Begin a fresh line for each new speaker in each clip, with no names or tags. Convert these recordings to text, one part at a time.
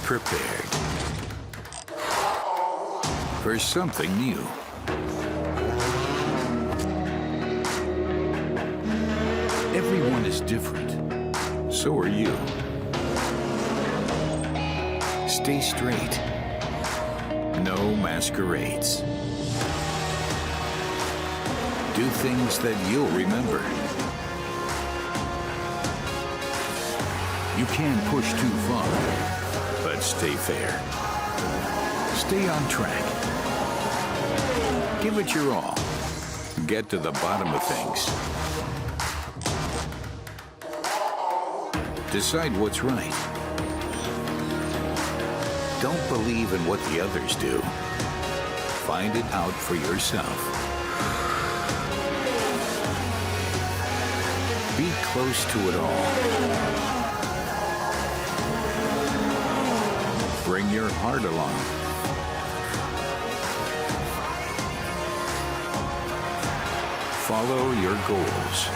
prepared for something new. Everyone is different. So are you. Stay straight. No masquerades. Do things that you'll remember. You can push too far, but stay fair. Stay on track. Give it your all. Get to the bottom of things. Decide what's right. Don't believe in what the others do. Find it out for yourself. Be close to it all. Bring your heart along. Follow your goals.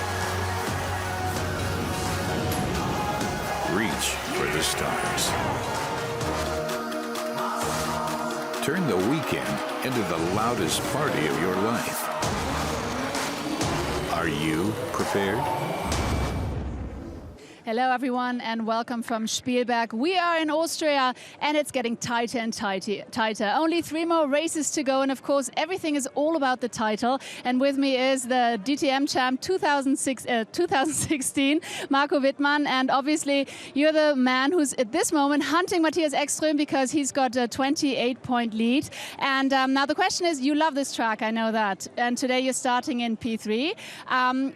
Reach for the stars. Turn the weekend into the loudest party of your life. Are you prepared?
Hello everyone and welcome from Spielberg. We are in Austria and it's getting tighter and tighter. Only 3 more races to go and of course everything is all about the title. And with me is the DTM champ 2016, Marco Wittmann. And obviously you're the man who's at this moment hunting Mattias Ekström because he's got a 28-point lead. And now the question is, you love this track, I know that. And today you're starting in P3.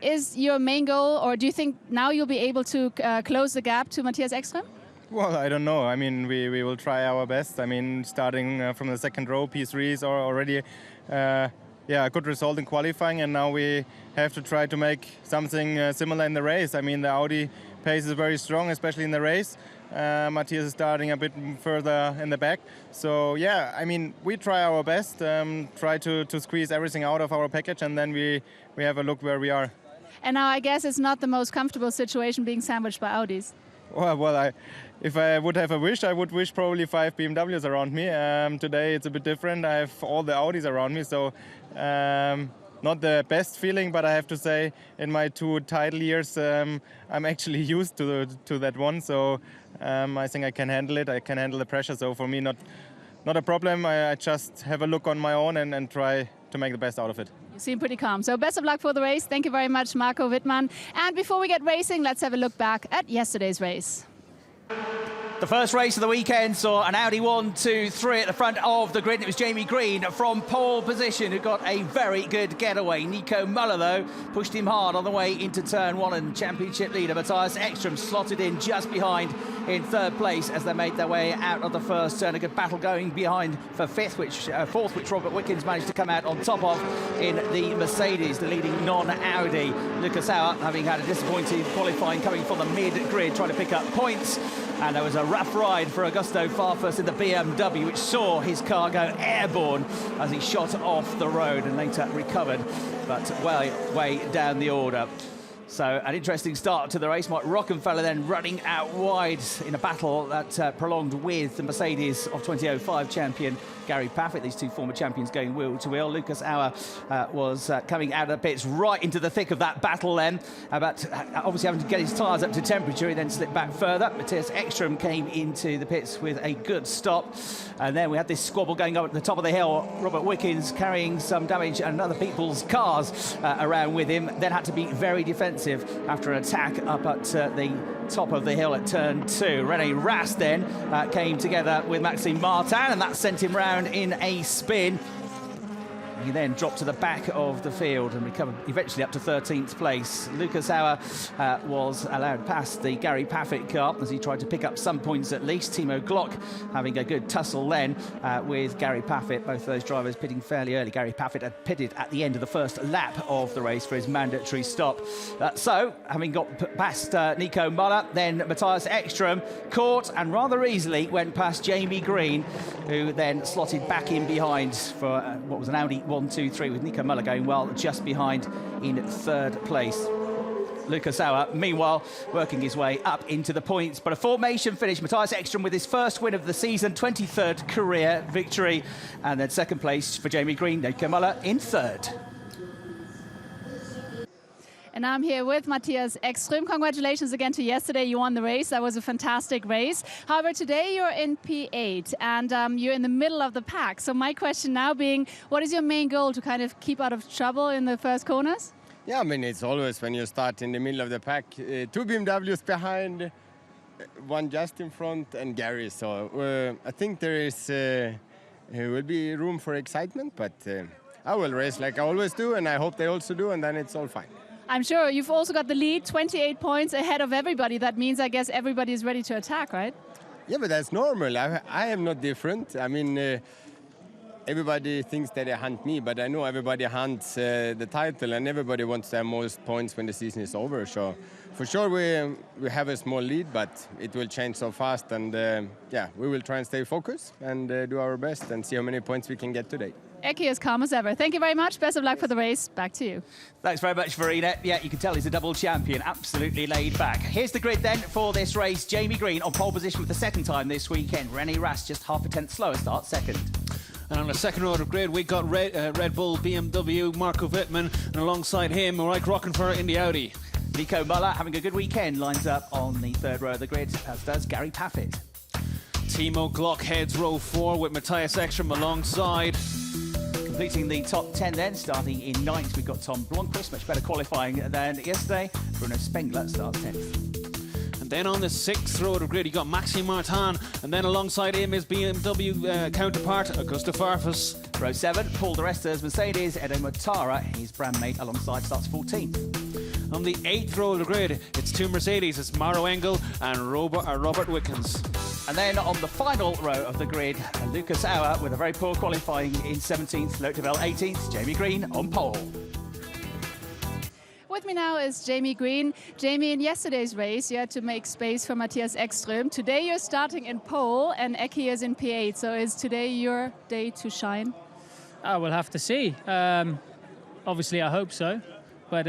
Is your main goal, or do you think now you'll be able to close the gap to Mattias Ekström?
Well, I don't know. I mean, we will try our best. I mean, starting from the second row, P3s are already a good result in qualifying, and now we have to try to make something similar in the race. I mean, the Audi pace is very strong, especially in the race. Mattias is starting a bit further in the back. So, yeah, I mean, we try our best, try to squeeze everything out of our package, and then we have a look where we are.
And now I guess it's not the most comfortable situation being sandwiched by Audis.
Well, if I would have a wish, I would wish probably 5 BMWs around me. Today it's a bit different. I have all the Audis around me, so not the best feeling, but I have to say in my 2 title years, I'm actually used to that one. So I think I can handle it. I can handle the pressure. So for me, not a problem. I just have a look on my own and try to make the best out of it.
You seem pretty calm. So best of luck for the race. Thank you very much, Marco Wittmann. And before we get racing, let's have a look back at yesterday's race.
The first race of the weekend saw an Audi 1, 2, 3 at the front of the grid. It was Jamie Green from pole position who got a very good getaway. Nico Muller, though, pushed him hard on the way into turn 1, and championship leader Mattias Ekström slotted in just behind in 3rd place as they made their way out of the first turn. A good battle going behind for 4th, which Robert Wiccans managed to come out on top of in the Mercedes, the leading non-Audi. Lucas Auer, having had a disappointing qualifying coming from the mid-grid, trying to pick up points. And there was a rough ride for Augusto Farfus in the BMW, which saw his car go airborne as he shot off the road and later recovered, but way down the order. So an interesting start to the race. Rockenfeller then running out wide in a battle that prolonged with the Mercedes of 2005 champion Gary Pafford. These 2 former champions going wheel to wheel. Lucas Auer was coming out of the pits right into the thick of that battle then, but obviously having to get his tyres up to temperature. He then slipped back further. Mattias Ekström came into the pits with a good stop, and then we had this squabble going up at the top of the hill. Robert Wiccans carrying some damage and other people's cars around with him, then had to be very defensive after an attack up at the top of the hill at turn 2. René Rast then came together with Maxime Martin, and that sent him round in a spin. He then dropped to the back of the field and recovered eventually up to 13th place. Lucas Auer was allowed past the Gary Paffett car as he tried to pick up some points at least. Timo Glock having a good tussle then with Gary Paffett. Both of those drivers pitting fairly early. Gary Paffett had pitted at the end of the first lap of the race for his mandatory stop. So, having got past Nico Muller, then Mattias Ekström caught and rather easily went past Jamie Green, who then slotted back in behind for what was an Audi 1, 2, 3 with Nico Muller going well just behind in 3rd place. Lucas Auer, meanwhile, working his way up into the points. But a formation finish. Mattias Ekström with his first win of the season, 23rd career victory. And then second place for Jamie Green, Kamala in third.
And I'm here with Mattias Ekström. Congratulations again to yesterday. You won the race. That was a fantastic race. However, today you're in P8 and you're in the middle of the pack. So my question now being, what is your main goal, to kind of keep out of trouble in the first corners?
Yeah, I mean, it's always when you start in the middle of the pack. 2 BMWs behind, one just in front, and Gary. So I think there will be room for excitement, but I will race like I always do, and I hope they also do, and then it's all fine.
I'm sure you've also got the lead, 28 points ahead of everybody. That means, I guess, everybody is ready to attack, right?
Yeah, but that's normal. I am not different. I mean, everybody thinks that they hunt me, but I know everybody hunts the title, and everybody wants to have most points when the season is over. So for sure we have a small lead, but it will change so fast. And yeah, we will try and stay focused and do our best and see how many points we can get today.
Eki, as calm as ever. Thank you very much. Best of luck for the race. Back to you.
Thanks very much, Verena. Yeah, you can tell he's a double champion. Absolutely laid back. Here's the grid then for this race. Jamie Green on pole position for the second time this weekend. René Rast just half a tenth slower start, second.
And on the second row of the grid, we got Red Bull, BMW, Marco Wittmann, and alongside him, Rockenfeller in the Audi.
Nico Muhly having a good weekend, lines up on the third row of the grid, as does Gary Pafford.
Timo Glock heads row 4 with Mattias Ekström alongside.
Completing the top 10 then, starting in 9th, we've got Tom Blomqvist, much better qualifying than yesterday. Bruno Spengler starts 10th.
And then on the 6th row of the grid, you got Maxime Martin, and then alongside him is BMW counterpart, Augusta Farfus.
Row 7, Paul Di Resta's Mercedes, Edo Mortara, his brandmate alongside, starts 14th.
On the 8th row of the grid, it's 2 Mercedes, it's Mauro Engel and Robert Wiccans.
And then on the final row of the grid, Lucas Auer with a very poor qualifying in 17th, Loteville 18th, Jamie Green on pole.
With me now is Jamie Green. Jamie, in yesterday's race, you had to make space for Mattias Ekström. Today you're starting in pole and Eki is in P8. So is today your day to shine?
We'll have to see. Obviously, I hope so. But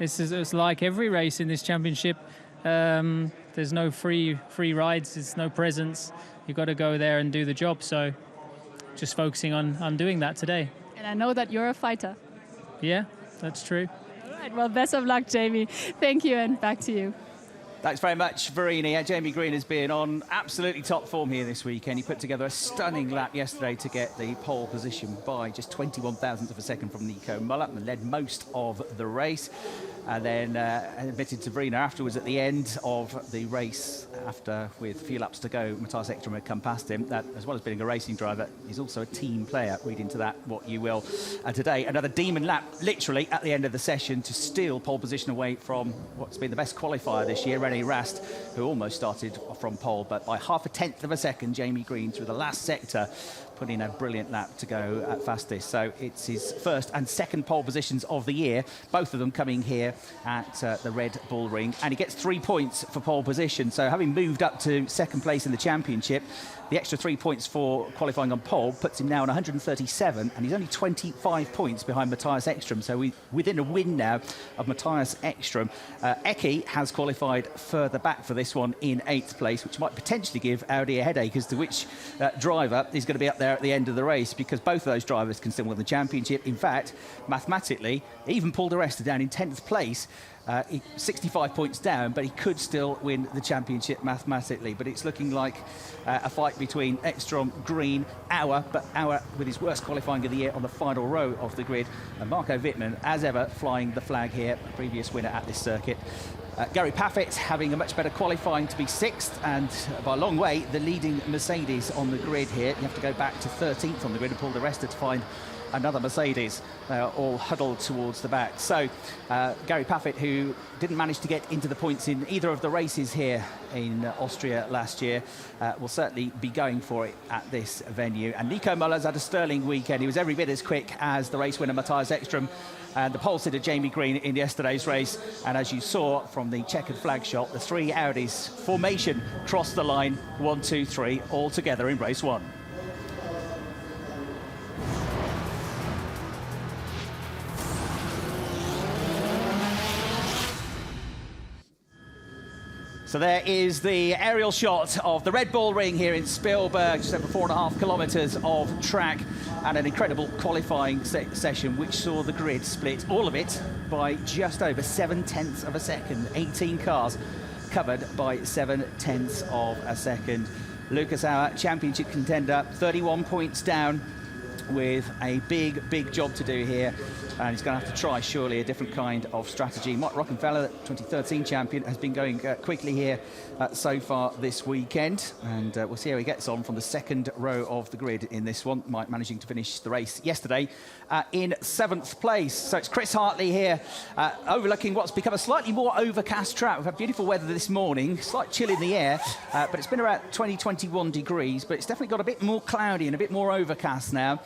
it's like every race in this championship. There's no free rides. There's no presents. You've got to go there and do the job. So just focusing on doing that today.
And I know that you're a fighter.
Yeah, that's true.
All right, well, best of luck, Jamie. Thank you, and back to you.
Thanks very much, Verena. Jamie Green has been on absolutely top form here this weekend. He put together a stunning lap yesterday to get the pole position by just 21 thousandths of a second from Nico Muhly and led most of the race. And then admitted to Verena afterwards at the end of the race, after with a few laps to go, Mattias Ekström had come past him, that as well as being a racing driver, he's also a team player. Read into that what you will. And today, another demon lap, literally at the end of the session, to steal pole position away from what's been the best qualifier this year, René Rast, who almost started from pole, but by half a tenth of a second, Jamie Green through the last sector put in a brilliant lap to go at fastest. So it's his first and second pole positions of the year, both of them coming here at the Red Bull Ring. And he gets 3 points for pole position. So having moved up to second place in the championship, the extra 3 points for qualifying on pole puts him now on 137, and he's only 25 points behind Mattias Ekström. So within a win now of Mattias Ekström. Eki has qualified further back for this one in 8th place, which might potentially give Audi a headache as to which driver is going to be up there at the end of the race, because both of those drivers can still win the championship. In fact, mathematically, even Paul Di Resta down in 10th place, 65 points down, but he could still win the championship mathematically. But it's looking like a fight between Ekstrom, Green, Auer, but Auer with his worst qualifying of the year on the final row of the grid. And Marco Wittmann, as ever, flying the flag here, a previous winner at this circuit. Gary Pafford having a much better qualifying to be 6th, and by a long way, the leading Mercedes on the grid here. You have to go back to 13th on the grid and Paul Di Resta to find another Mercedes. They are all huddled towards the back. So Gary Pafford, who didn't manage to get into the points in either of the races here in Austria last year, will certainly be going for it at this venue. And Nico Muller's had a sterling weekend. He was every bit as quick as the race winner Mattias Ekström and the pole sitter Jamie Green in yesterday's race. And as you saw from the checkered flag shot, the 3 Audis formation crossed the line, 1, 2, 3, all together in race 1. So there is the aerial shot of the Red Bull Ring here in Spielberg, just over 4.5 kilometres of track, and an incredible qualifying session which saw the grid split, all of it by just over 7/10 of a second. 18 cars covered by 7/10 of a second. Lucas Auer, championship contender, 31 points down, with a big job to do here, and he's going to have to try surely a different kind of strategy. Mike Rockenfeller, 2013 champion, has been going quickly here so far this weekend, and we'll see how he gets on from the second row of the grid in this one. Mike managing to finish the race yesterday in 7th place. So it's Chris Hartley here overlooking what's become a slightly more overcast track. We've had beautiful weather this morning, slight chill in the air, but it's been about 21 degrees, but it's definitely got a bit more cloudy and a bit more overcast now.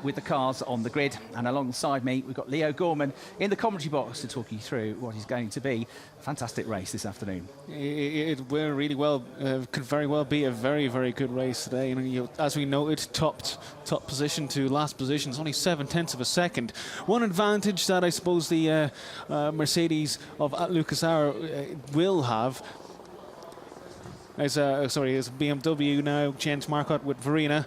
With the cars on the grid, and alongside me we've got Leo Gorman in the commentary box to talk you through what is going to be a fantastic race this afternoon.
It will really well, could very well be a very good race today. And as we noted, top position to last position is only 7/10 of a second. One advantage that I suppose the Mercedes of Lucas Auer will have is BMW now, Jens Marquardt with Verena.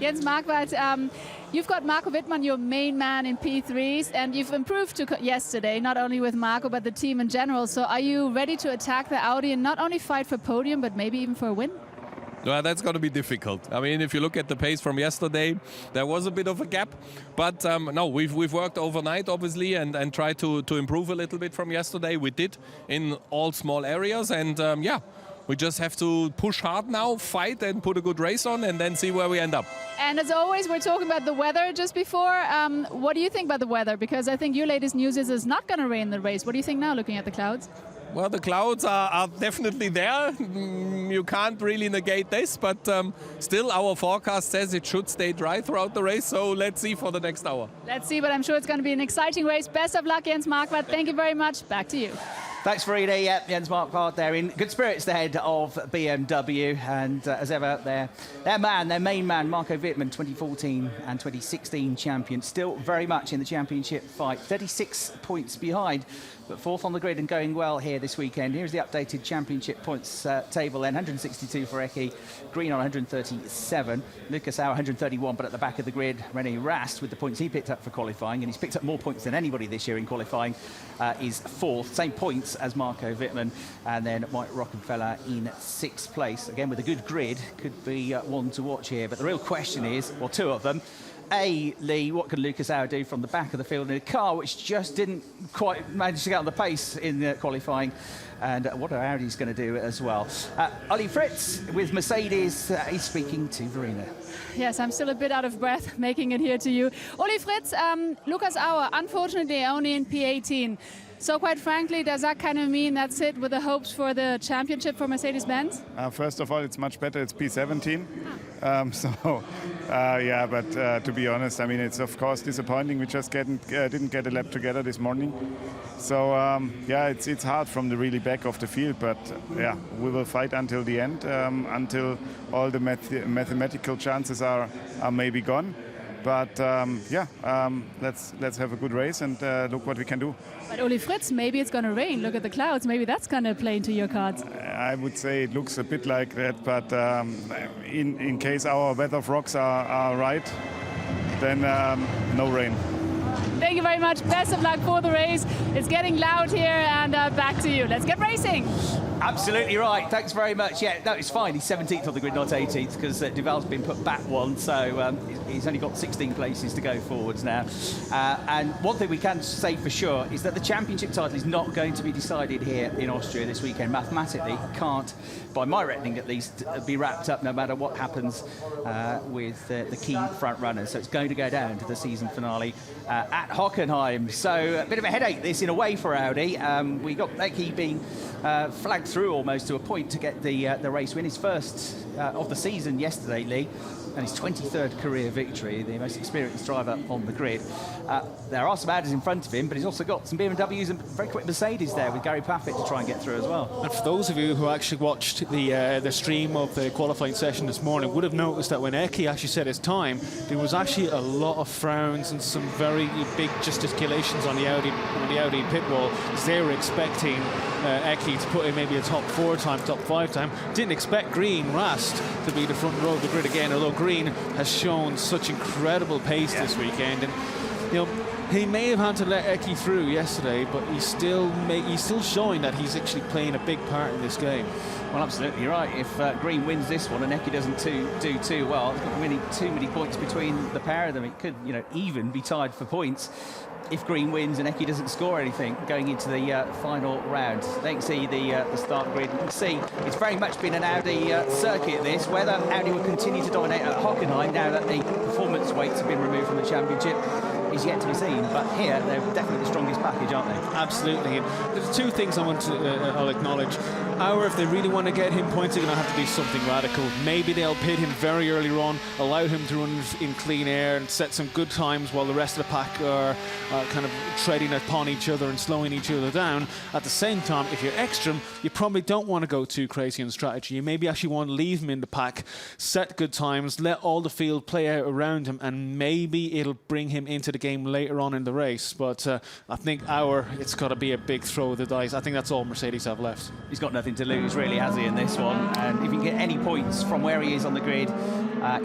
Jens Marquardt, you've got Marco Wittmann, your main man in P3s, and you've improved yesterday, not only with Marco, but the team in general. So are you ready to attack the Audi and not only fight for podium, but maybe even for a win?
Well, that's going to be difficult. I mean, if you look at the pace from yesterday, there was a bit of a gap. But no, we've worked overnight, obviously, and tried to improve a little bit from yesterday. We did in all small areas, and yeah. We just have to push hard now, fight and put a good race on, and then see where we end up.
And as always, we're talking about the weather just before. What do you think about the weather? Because I think your latest news is it's not going to rain the race. What do you think now, looking at the clouds?
Well, the clouds are definitely there. You can't really negate this, but still our forecast says it should stay dry throughout the race, so let's see for the next hour.
Let's see, but I'm sure it's going to be an exciting race. Best of luck, Jens Marquardt. Thank you very much. Back to you.
Thanks, Farida. Yeah, Jens Marquardt there in good spirits, the head of BMW, and as ever, their main man, Marco Wittmann, 2014 and 2016 champion, still very much in the championship fight, 36 points behind, but 4th on the grid and going well here this weekend. Here's the updated championship points table then, 162 for Eki, Green on 137, Lucas Auer 131, but at the back of the grid, René Rast with the points he picked up for qualifying, and he's picked up more points than anybody this year in qualifying, is 4th, same points as Marco Wittmann, and then Mike Rockenfeller in 6th place. Again, with a good grid, could be one to watch here, but the real question is, well, two of them, Lee, what can Lucas Auer do from the back of the field in a car which just didn't quite manage to get on the pace in qualifying, and what are Audi's going to do as well? Ollie Fritz with Mercedes, he's speaking to Verena.
Yes, I'm still a bit out of breath making it here to you. Ollie Fritz, Lucas Auer, unfortunately only in P18. So quite frankly, does that kind of mean that's it with the hopes for the championship for Mercedes-Benz?
First of all, it's much better. It's P17. Yeah, but to be honest, I mean, it's of course disappointing. We just didn't get a lap together this morning. So yeah, it's hard from the really back of the field. But yeah, we will fight until the end, until all the mathematical chances are maybe gone. But yeah, let's have a good race and look what we can do.
But Ollie Fritz, maybe it's going to rain. Look at the clouds. Maybe that's going to play into your cards.
I would say it looks a bit like that, but in case our weather frogs are right, then no rain.
Thank you very much. Best of luck for the race. It's getting loud here, and back to you. Let's get racing.
Absolutely right. Thanks very much. Yeah, no, it's fine. He's 17th on the grid, not 18th, because Duval's been put back one, so he's only got 16 places to go forwards now. And one thing we can say for sure is that the championship title is not going to be decided here in Austria this weekend. Mathematically, can't, by my reckoning at least, be wrapped up no matter what happens with the key front runners. So it's going to go down to the season finale at Hockenheim. So a bit of a headache this in a way for Audi. We got Eki being flagged through almost to a point to get the race win. His first of the season yesterday, Lee, and his 23rd career victory, the most experienced driver on the grid. there are some Audis in front of him, but he's also got some BMWs and very quick Mercedes there with Gary Pafford to try and get through as well.
And for those of you who actually watched the stream of the qualifying session this morning, would have noticed that when Eki actually said his time, there was actually a lot of frowns and some very big gesticulations on the Audi pit wall, because they were expecting Eki to put in maybe a top 4 time, top 5 time. Didn't expect Green Rast to be the front row of the grid again, although Green has shown such incredible pace this weekend. And you know, he may have had to let Eki through yesterday, but he's still showing that he's actually playing a big part in this game.
Well, absolutely right. If Green wins this one and Eki doesn't do too well, there's not really too many points between the pair of them. It could, you know, even be tied for points if Green wins and Eki doesn't score anything going into the final round. They can see the start grid. You can see it's very much been an Audi circuit this. Whether Audi will continue to dominate at Hockenheim now that the performance weights have been removed from the championship is yet to be seen. But here, they're definitely the strongest package, aren't they?
Absolutely. And there's 2 things I want to I'll acknowledge. Auer, if they really want to get him points, they're going to have to do something radical. Maybe they'll pit him very early on, allow him to run in clean air and set some good times while the rest of the pack are kind of treading upon each other and slowing each other down. At the same time, if you're Ekström, you probably don't want to go too crazy on strategy. You maybe actually want to leave him in the pack, set good times, let all the field play out around him, and maybe it'll bring him into the game later on in the race. But I think Auer, it's got to be a big throw of the dice. I think that's all Mercedes have left.
He's got nothing to lose, really, has he, in this one? And if he can get any points from where he is on the grid,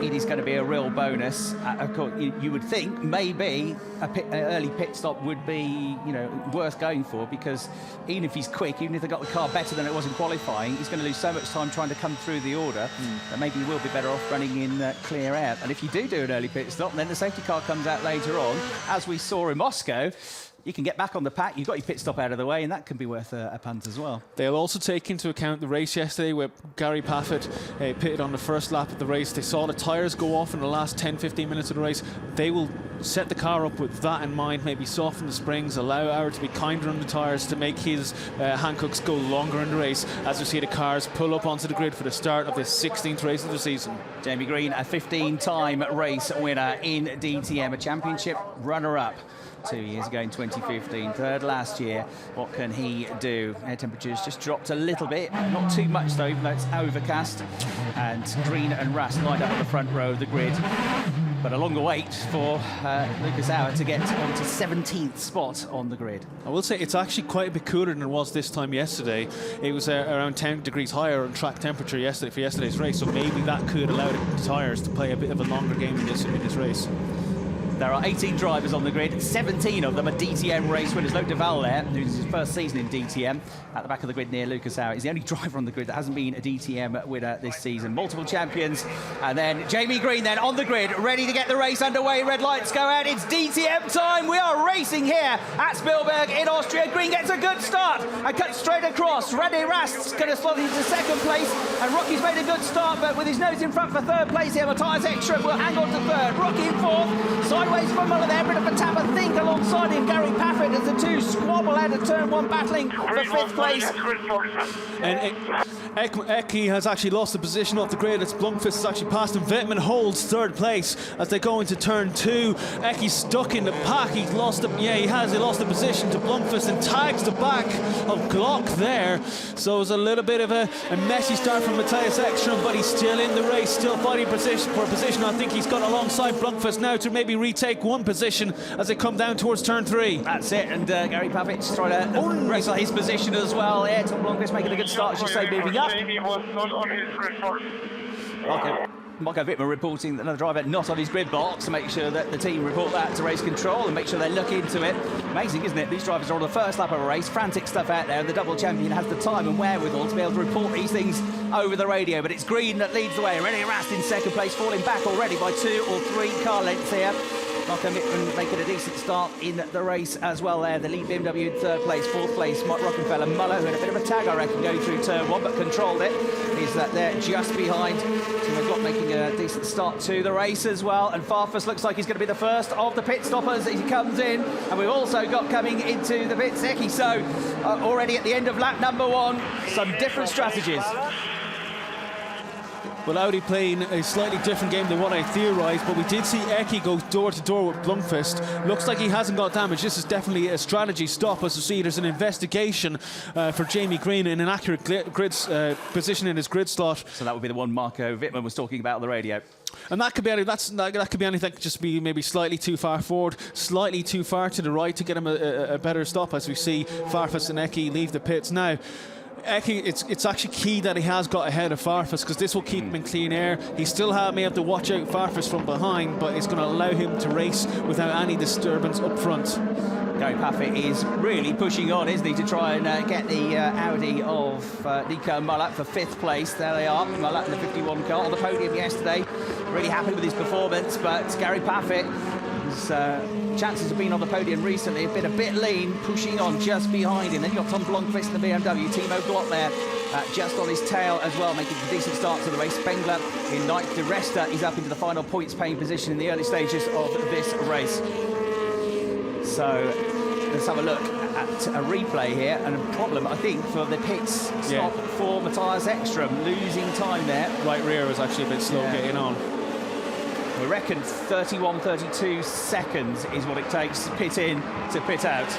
it is going to be a real bonus. Of course, you would think maybe an early pit stop would be, you know, worth going for, because even if he's quick, even if they got the car better than it was in qualifying, he's going to lose so much time trying to come through the order that maybe he will be better off running in clear air. And if you do an early pit stop, and then the safety car comes out later on, as we saw in Moscow, you can get back on the pack, you've got your pit stop out of the way, and that can be worth a punt as well.
They'll also take into account the race yesterday where Gary Pafford pitted on the first lap of the race. They saw the tyres go off in the last 10-15 minutes of the race. They will set the car up with that in mind, maybe soften the springs, allow Auer to be kinder on the tyres to make his Hancocks go longer in the race, as we see the cars pull up onto the grid for the start of the 16th race of the season.
Jamie Green, a 15-time race winner in DTM, a championship runner-up 2 years ago in 2015, third last year. What can he do? Air temperatures just dropped a little bit, not too much though, even though it's overcast. And Green and Rast lined up on the front row of the grid. But a longer wait for Lucas Auer to get onto 17th spot on the grid.
I will say it's actually quite a bit cooler than it was this time yesterday. It was around 10 degrees higher on track temperature yesterday for yesterday's race, so maybe that could allow the tyres to play a bit of a longer game in this race.
There are 18 drivers on the grid, 17 of them are DTM race winners. Loic Duval there, who's his first season in DTM, at the back of the grid near Lucas Auer. He's the only driver on the grid that hasn't been a DTM winner this season. Multiple champions. And then Jamie Green then on the grid, ready to get the race underway. Red lights go out. It's DTM time. We are racing here at Spielberg in Austria. Green gets a good start and cuts straight across. Reddy Rast's going to slot into second place. And Rocky's made a good start, but with his nose in front for third place here, Mattias Ekström will hang on to third. Rocky in fourth. Sideways from Muhly there, bit of a tap and think alongside him. Gary Pafford as the two squabble out of turn one, battling for fifth place.
And Eki has actually lost the position off the grid. It's Blomqvist has actually passed him. Wittmann holds third place as they go into turn 2. Eki's stuck in the pack. He's lost the, he lost the position to Blomqvist and tags the back of Glock there. So it's a little bit of a messy start from Mattias Ekström, but he's still in the race, still fighting for position. I think he's got alongside Blomqvist now to maybe retake one position as they come down towards turn 3.
That's it, and Gary Pafford's trying to race on his position as well. Yeah, Tom Blomqvist making a good start, as you say, moving up. Miko Wittmann reporting that another driver not on his grid box to make sure that the team report that to race control and make sure they look into it. Amazing, isn't it? These drivers are on the first lap of a race, frantic stuff out there, and the double champion has the time and wherewithal to be able to report these things over the radio. But it's Green that leads the way. Rennie Rast in second place, falling back already by 2 or 3 car lengths here. Miko Wittmann making a decent start in the race as well there. The lead BMW in third place, fourth place, Rockenfeller. Muhly, who had a bit of a tag, I reckon, going through turn 1, but controlled it. He's there just behind. Timo got making a decent start to the race as well. And Farfus looks like he's going to be the first of the pit stoppers as he comes in. And we've also got coming into the pit Eki. So already at the end of lap number 1, some different strategies.
Well, Audi playing a slightly different game than what I theorised, but we did see Eki go door to door with Blomqvist. Looks like he hasn't got damage. This is definitely a strategy stop. As you see, there's an investigation for Jamie Green in an accurate position in his grid slot.
So that would be the one Marco Wittmann was talking about on the radio.
And that could be anything. That could be anything. That could just be maybe slightly too far forward, slightly too far to the right to get him a better stop. As we see Farfus and Eki leave the pits now. Eki, it's actually key that he has got ahead of Farfus, because this will keep him in clean air. He still may have to watch out Farfus from behind, but it's going to allow him to race without any disturbance up front.
Gary Pafford is really pushing on, isn't he, to try and get the Audi of Nico Muhly for 5th place. There they are, Muhly in the 51 car on the podium yesterday. Really happy with his performance, but Gary Pafford, his chances of being on the podium recently have been a bit lean, pushing on just behind him. Then you've got Tom Blomqvist in the BMW, Timo Glock there just on his tail as well, making a decent start to the race. Spengler in 9th. De Resta is up into the final points-paying position in the early stages of this race. So let's have a look at a replay here, and a problem, I think, for the pits stop for Mattias Ekström, losing time there. Right rear was actually a bit slow getting on. We reckon 32 seconds is what it takes to pit in to pit out.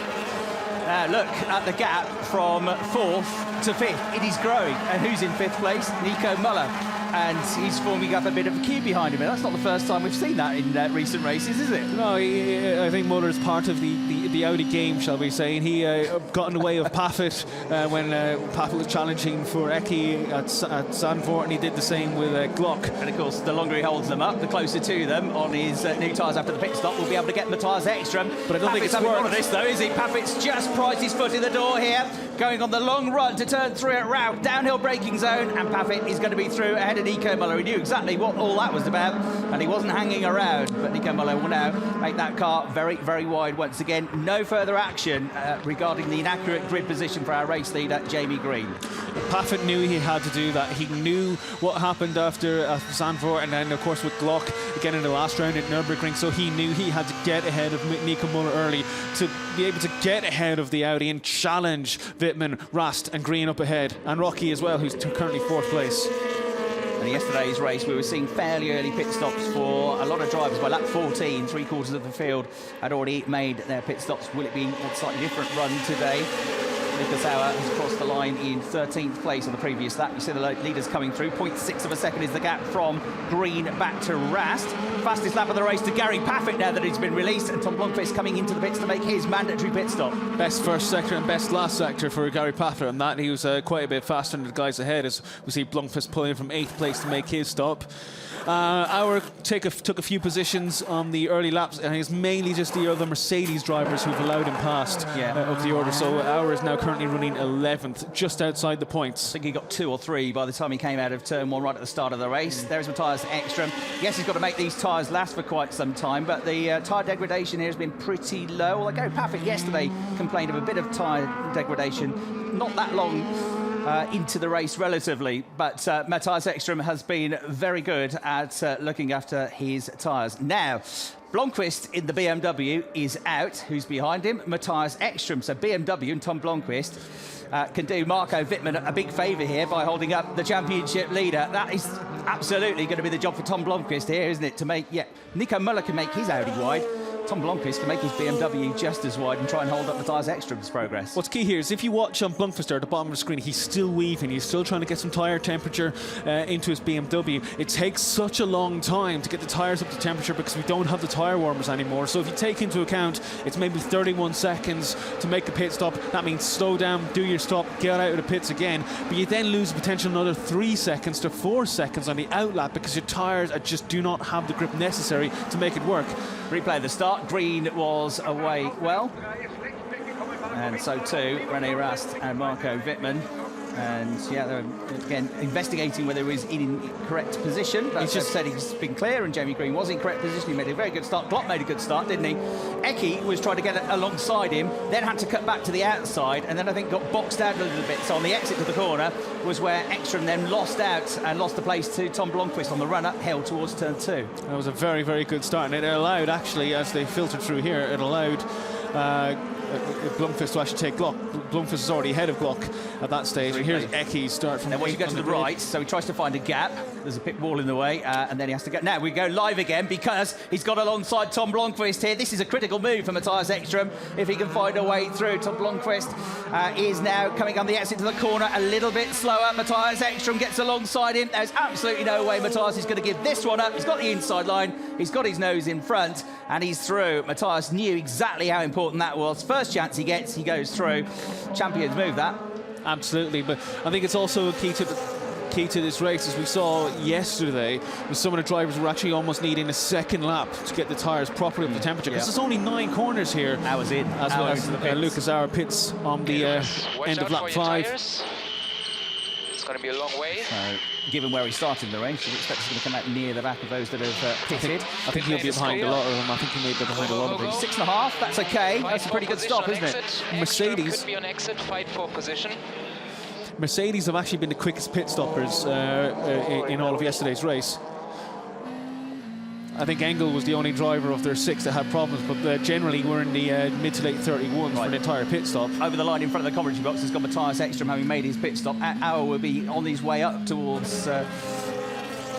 Look at the gap from 4th to 5th. It is growing. And who's in 5th place? Nico Muhly. And he's forming up a bit of a queue behind him. And that's not the first time we've seen that in recent races, is it?
No, I think Muller's part of the Audi game, shall we say. And he got in the way of Pafford when Pafford was challenging for Eki at Zandvoort, and he did the same with Glock.
And of course, the longer he holds them up, the closer to them on his new tyres after the pit stop, we'll be able to get Mattias Ekström.
But I don't think it's
having
worked.
none of this, though, is he? Pafford's just prized his foot in the door here, going on the long run to turn 3 at Rout, downhill braking zone, and Pafford is going to be through ahead of Nico Muhly. He knew exactly what all that was about, and he wasn't hanging around. But Nico Muhly will now make that car very, very wide once again. No further action regarding the inaccurate grid position for our race leader, Jamie Green.
Pafford knew he had to do that. He knew what happened after Zandvoort, and then, of course, with Glock again in the last round at Nürburgring, so he knew he had to get ahead of Nico Muhly early to be able to get ahead of the Audi and challenge Wittmann, Rast and Green up ahead, and Rocky as well, who's currently 4th place.
In yesterday's race, we were seeing fairly early pit stops for a lot of drivers. By lap 14, 3/4 of the field had already made their pit stops. Will it be a slightly different run today? Lucas Auer has crossed the line in 13th place on the previous lap. You see the leaders coming through. 0.6 of a second is the gap from Green back to Rast. Fastest lap of the race to Gary Pafford now that he's been released, and Tom Blomqvist coming into the pits to make his mandatory pit stop.
Best first sector and best last sector for Gary Pafford, and that he was quite a bit faster than the guys ahead, as we see Blomqvist pulling from 8th place to make his stop. Auer took a few positions on the early laps, and it's mainly just the other Mercedes drivers who've allowed him past of the order. So Auer is now currently running 11th, just outside the points.
I think he got 2 or 3 by the time he came out of turn 1 right at the start of the race. There's Mattias Ekström. Yes, he's got to make these tyres last for quite some time, but the tyre degradation here has been pretty low. Although Gary Pafford yesterday complained of a bit of tyre degradation, not that long into the race relatively, but Mattias Ekström has been very good at looking after his tyres. Now, Blomqvist in the BMW is out. Who's behind him? Mattias Ekström. So BMW and Tom Blomqvist can do Marco Wittmann a big favour here by holding up the championship leader. That is absolutely going to be the job for Tom Blomqvist here, isn't it? To make, Nico Muhly can make his Audi wide. Tom Blomqvist can make his BMW just as wide and try and hold up Mattias Ekström's progress.
What's key here is if you watch on Blomqvist there at the bottom of the screen, he's still weaving, he's still trying to get some tyre temperature into his BMW. It takes such a long time to get the tyres up to temperature because we don't have the tyre warmers anymore. So if you take into account it's maybe 31 seconds to make the pit stop, that means slow down, do your stop, get out of the pits again, but you then lose potential another 3 seconds to 4 seconds on the outlap because your tyres just do not have the grip necessary to make it work.
Replay the start. Green was away well, and so too René Rast and Marco Wittmann. And they're again investigating whether he's in correct position. But as I said, he's been clear, and Jamie Green was in correct position. He made a very good start. Glock made a good start, didn't he? Eki was trying to get alongside him, then had to cut back to the outside, and then I think got boxed out a little bit. So on the exit to the corner was where Ekström then lost out and lost the place to Tom Blomqvist on the run uphill towards turn 2.
That was a very, very good start, and it allowed, actually, as they filtered through here, it allowed Blomqvist to actually take Glock. Blomqvist is already ahead of Glock at that stage. And here's Eki's start from.
Then when you go to the right, so he tries to find a gap. there's a pit wall in the way, and then he has to go. Now we go live again because he's got alongside Tom Blomqvist here. This is a critical move for Mattias Ekström if he can find a way through. Tom Blomqvist is now coming on the exit to the corner a little bit slower. Mattias Ekström gets alongside him. There's absolutely no way Mattias is going to give this one up. He's got the inside line, he's got his nose in front, and he's through. Mattias knew exactly how important that was. First chance he gets, he goes through. Champions move that.
Absolutely, but I think it's also key to this race, as we saw yesterday, with some of the drivers were actually almost needing a second lap to get the tyres properly up to temperature, because there's only 9 corners here.
Hours in,
as well as Lucas Auer pits on the end of lap 5.
It's going to be a long way.
Given where he started the race, you expect he's going to come out near the back of those that have pitted.
I think he'll be behind a lot of them. I think he may be behind a lot of them.
6.5, that's okay. That's a pretty good stop, isn't it?
Mercedes
could be on exit, fight for position.
Mercedes have actually been the quickest pit stoppers in all of yesterday's race. I think Engel was the only driver of their 6 that had problems, but generally we're in the mid to late 31s for an entire pit stop.
Over the line in front of the commentary box has got Mattias Ekström having made his pit stop. Auer will be on his way up towards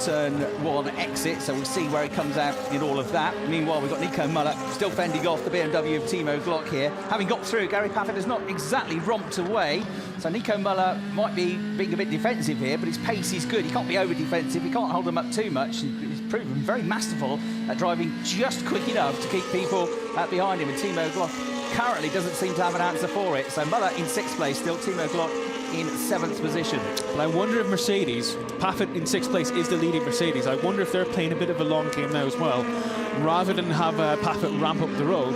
turn 1 exit, so we'll see where he comes out in all of that. Meanwhile, we've got Nico Muhly still fending off the BMW of Timo Glock here. Having got through, Gary Pafford has not exactly romped away, so Nico Muhly might be being a bit defensive here, but his pace is good. He can't be over-defensive, he can't hold them up too much. He's proven very masterful at driving just quick enough to keep people behind him, and Timo Glock currently doesn't seem to have an answer for it. So Muhly in 6th place still, Timo Glock in 7th position.
But I wonder if Mercedes, Pafford in 6th place is the leading Mercedes, I wonder if they're playing a bit of a long game now as well. Rather than have Pafford ramp up the road,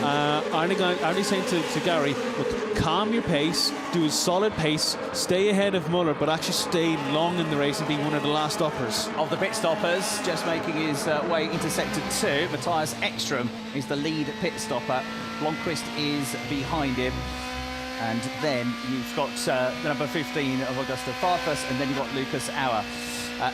are they saying to Gary, look, calm your pace, do a solid pace, stay ahead of Muhly, but actually stay long in the race and be one of the last stoppers?
Of the pit stoppers, just making his way into sector 2, Mattias Ekström is the lead pit stopper. Blomqvist is behind him. And then you've got the number 15 of Augusta Farfus, and then you've got Lucas Auer.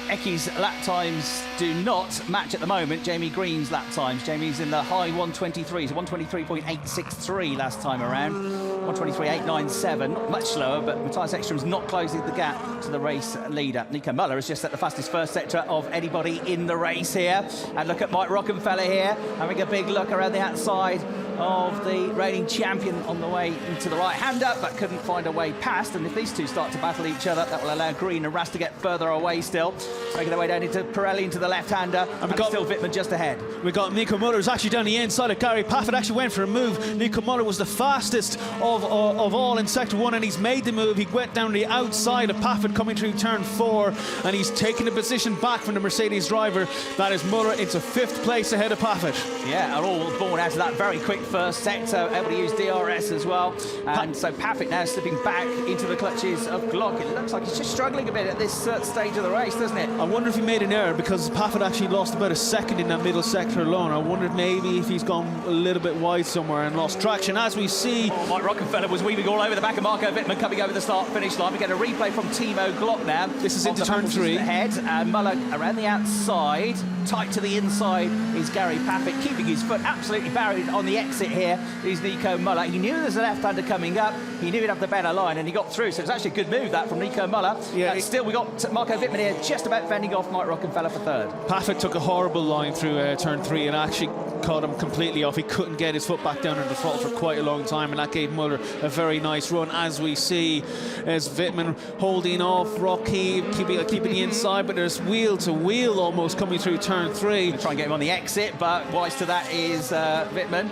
Ecky's lap times do not match at the moment Jamie Green's lap times. Jamie's in the high 123s, 123.863 last time around, 123.897, not much slower, but Mattias Ekström's not closing the gap to the race leader. Nico Muhly has just set the fastest first sector of anybody in the race here. And look at Mike Rockenfeller here, having a big look around the outside of the reigning champion on the way into the right-hander, but couldn't find a way past. And if these two start to battle each other, that will allow Green and Ras to get further away still, making their way down into Pirelli, into the left-hander, and still Wittmann just ahead.
We got Nico Muhly, who's actually down the inside of Gary Pafford, actually went for a move. Nico Muhly was the fastest of all in sector 1, and he's made the move. He went down the outside of Pafford coming through turn 4, and he's taken the position back from the Mercedes driver. That is Muhly into 5th place ahead of Pafford.
Yeah, and all born out of that very quick first sector, able to use DRS as well. And so Pafford now slipping back into the clutches of Glock. It looks like he's just struggling a bit at this stage of the race, doesn't it?
I wonder if he made an error, because Pafford actually lost about a second in that middle sector alone. I wonder if maybe if he's gone a little bit wide somewhere and lost traction, as we see.
Mike Rockefeller was weaving all over the back of Marco Wittmann coming over the start-finish line. We get a replay from Timo Glock now.
This is into turn 3.
Ahead, and Muhly around the outside. Tight to the inside is Gary Pafford, keeping his foot absolutely buried on the exit here is Nico Muhly. He knew there was a left-hander coming up. He knew he'd have the better line, and he got through. So it's actually a good move, that, from Nico Muhly. Yeah, still, we got Marco Wittmann here just about fending off Mike Rockenfeller for 3rd.
Pafford took a horrible line through turn 3 and actually caught him completely off. He couldn't get his foot back down on the throttle for quite a long time, and that gave Muhly a very nice run, as we see as Wittmann holding off Rocky, keeping the inside, but there's wheel-to-wheel almost coming through turn 3.
Try and get him on the exit, but wise to that is Wittmann.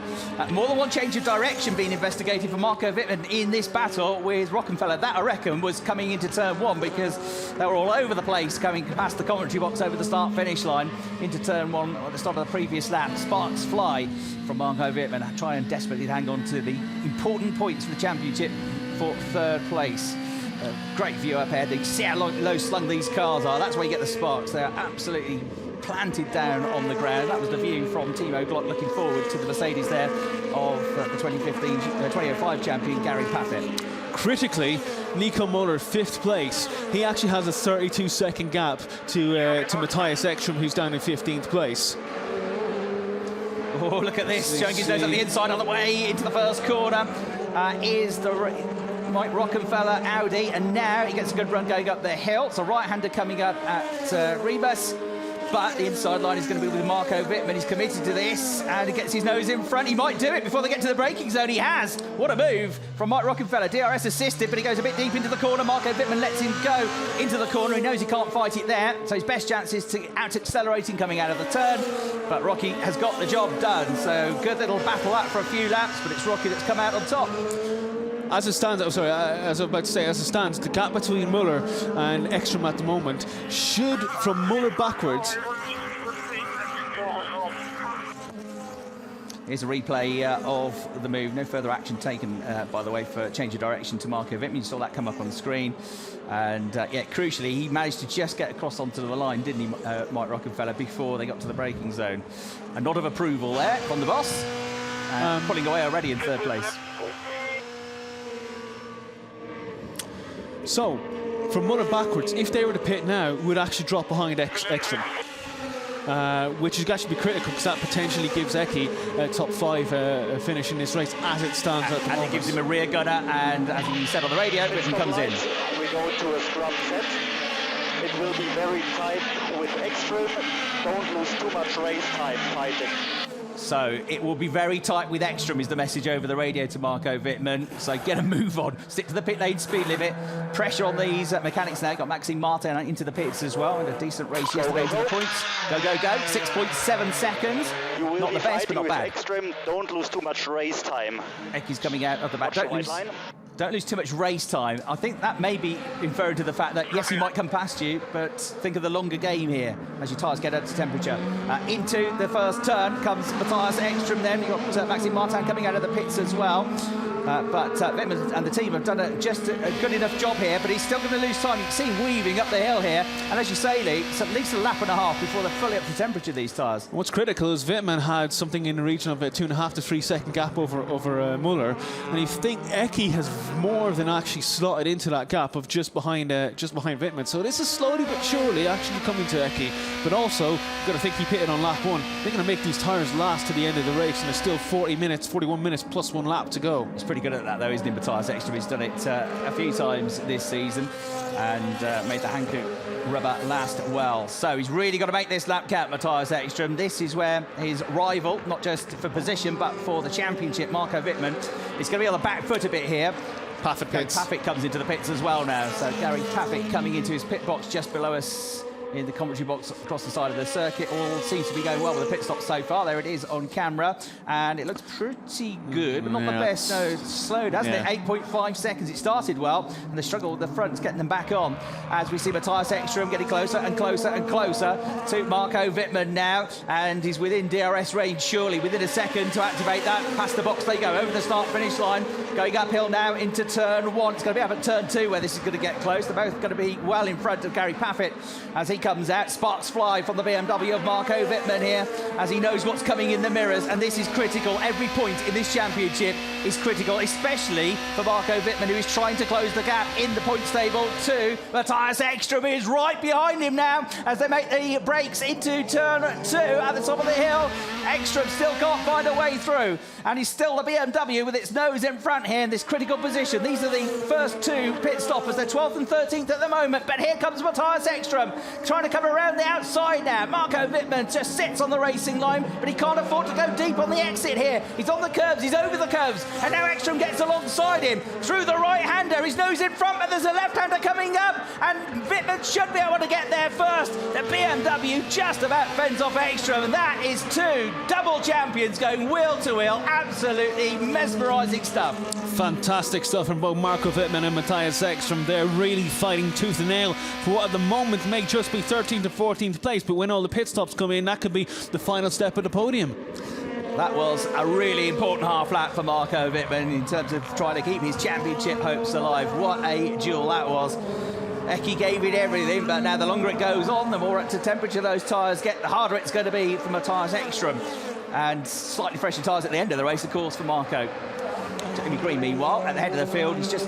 More than one change of direction being investigated for Marco Wittmann in this battle with Rockenfeller. That, I reckon, was coming into turn 1, because they were all over the place coming past the commentary box over the start-finish line into turn 1 at the start of the previous lap. Sparks fly from Marco Wittmann, trying desperately to hang on to the important points for the championship for 3rd place. Great view up ahead. You see how low slung these cars are. That's where you get the sparks. They are absolutely planted down on the ground. That was the view from Timo Glock, looking forward to the Mercedes there of the 2005 champion Gary Pafford.
Critically, Nico Muhly, 5th place. He actually has a 32-second gap to Mattias Ekström, who's down in 15th place.
Oh, look at this, showing his nose on the inside on the way into the first corner. Is the Mike Rockenfeller, Audi, and now he gets a good run going up the hill. It's a right-hander coming up at Rebus. But the inside line is going to be with Marco Wittmann. He's committed to this, and he gets his nose in front. He might do it before they get to the braking zone. He has. What a move from Mike Rockenfeller. DRS assisted, but he goes a bit deep into the corner. Marco Wittmann lets him go into the corner. He knows he can't fight it there, so his best chance is to out-accelerating coming out of the turn. But Rocky has got the job done, so good little battle that for a few laps, but it's Rocky that's come out on top.
As it stands, as I was about to say, as it stands, the gap between Muller and Ekström at the moment should, from Muller backwards.
Here's a replay of the move. No further action taken, by the way, for change of direction to Marco Wittmann. You saw that come up on the screen. And, yeah, crucially, he managed to just get across onto the line, didn't he, Mike Rockenfeller, before they got to the braking zone. A nod of approval there from the boss. Pulling away already in third place.
So, from Muller backwards, if they were to pit now, would actually drop behind Ekström, which is actually be critical because that potentially gives Eki a top 5 finish in this race as it stands at the moment.
And it gives him a rear gunner, and as he said on the radio, Bittman comes in.
We go to a scrum set. It will be very tight with Ekström. Don't lose too much race time fighting.
So it will be very tight with Ekström is the message over the radio to Marco Wittmann. So get a move on. Stick to the pit lane speed limit. Pressure on these mechanics now. Got Maxime Martin into the pits as well. And a decent race yesterday to the points. Go, go, go. 6.7 seconds. Not the best, but not bad.
Ekström, don't lose too much race time.
Eki's coming out of the back. Don't lose too much race time. I think that may be inferring to the fact that, yes, he might come past you, but think of the longer game here as your tyres get up to temperature. Into the first turn comes Mattias Ekström then. You've got Maxime Martin coming out of the pits as well. But Wittmann and the team have done just a good enough job here, but he's still going to lose time. You can see him weaving up the hill here. And as you say, Lee, it's at least a lap and a half before they're fully up to temperature, these tyres.
What's critical is Wittmann had something in the region of a 2.5 to 3 second gap over Muller. And you think Eki has more than actually slotted into that gap of just behind Wittmann. So this is slowly but surely actually coming to Eki. But also, you've got to think he pitted on lap 1. They're going to make these tyres last to the end of the race, and there's still 41 minutes plus 1 lap to go.
He's pretty good at that, though, isn't he, Mattias Ekström? He's done it a few times this season and made the Hankook rubber last well. So he's really got to make this lap count, Mattias Ekström. This is where his rival, not just for position, but for the championship, Marco Wittmann, is going to be on the back foot a bit here.
Pafford pits.
Pafford comes into the pits as well now. So Gary Pafford coming into his pit box just below us in the commentary box across the side of the circuit. All seems to be going well with the pit stop so far. There it is on camera, and it looks pretty good, but not the best. No, it's slowed, hasn't it? 8.5 seconds. It started well, and the struggle with the front's getting them back on as we see Mattias Ekström getting closer and closer and closer to Marco Wittmann now, and he's within DRS range, surely within a second to activate that. Past the box they go, over the start-finish line, going uphill now into turn 1. It's going to be up at turn 2 where this is going to get close. They're both going to be well in front of Gary Pafford as he comes out. Sparks fly from the BMW of Marco Wittmann here as he knows what's coming in the mirrors, and this is critical. Every point in this championship is critical, especially for Marco Wittmann, who is trying to close the gap in the points table to Mattias Ekström, is right behind him now as they make the breaks into turn 2 at the top of the hill. Ekström still can't find a way through, and he's still the BMW with its nose in front here in this critical position. These are the first 2 pit stoppers. They're 12th and 13th at the moment, but here comes Mattias Ekström trying to come around the outside now. Marco Wittmann just sits on the racing line, but he can't afford to go deep on the exit here. He's on the curbs, he's over the curbs, and now Ekström gets alongside him through the right-hander. His nose in front, but there's a left-hander coming up, and Wittmann should be able to get there first. The BMW just about fends off Ekström, and that is 2 double champions going wheel to wheel. Absolutely mesmerising stuff.
Fantastic stuff from both Marco Wittmann and Mattias Ekström. They're really fighting tooth and nail for what at the moment may just be 13th to 14th place, but when all the pit stops come in, that could be the final step of the podium.
That was a really important half lap for Marco Wittmann in terms of trying to keep his championship hopes alive. What a duel that was. Eki gave it everything, but now the longer it goes on, the more up to temperature those tyres get, the harder it's going to be for Mattias Ekström. And slightly fresher tyres at the end of the race, of course, for Marco. Jamie Green, meanwhile, at the head of the field, he's just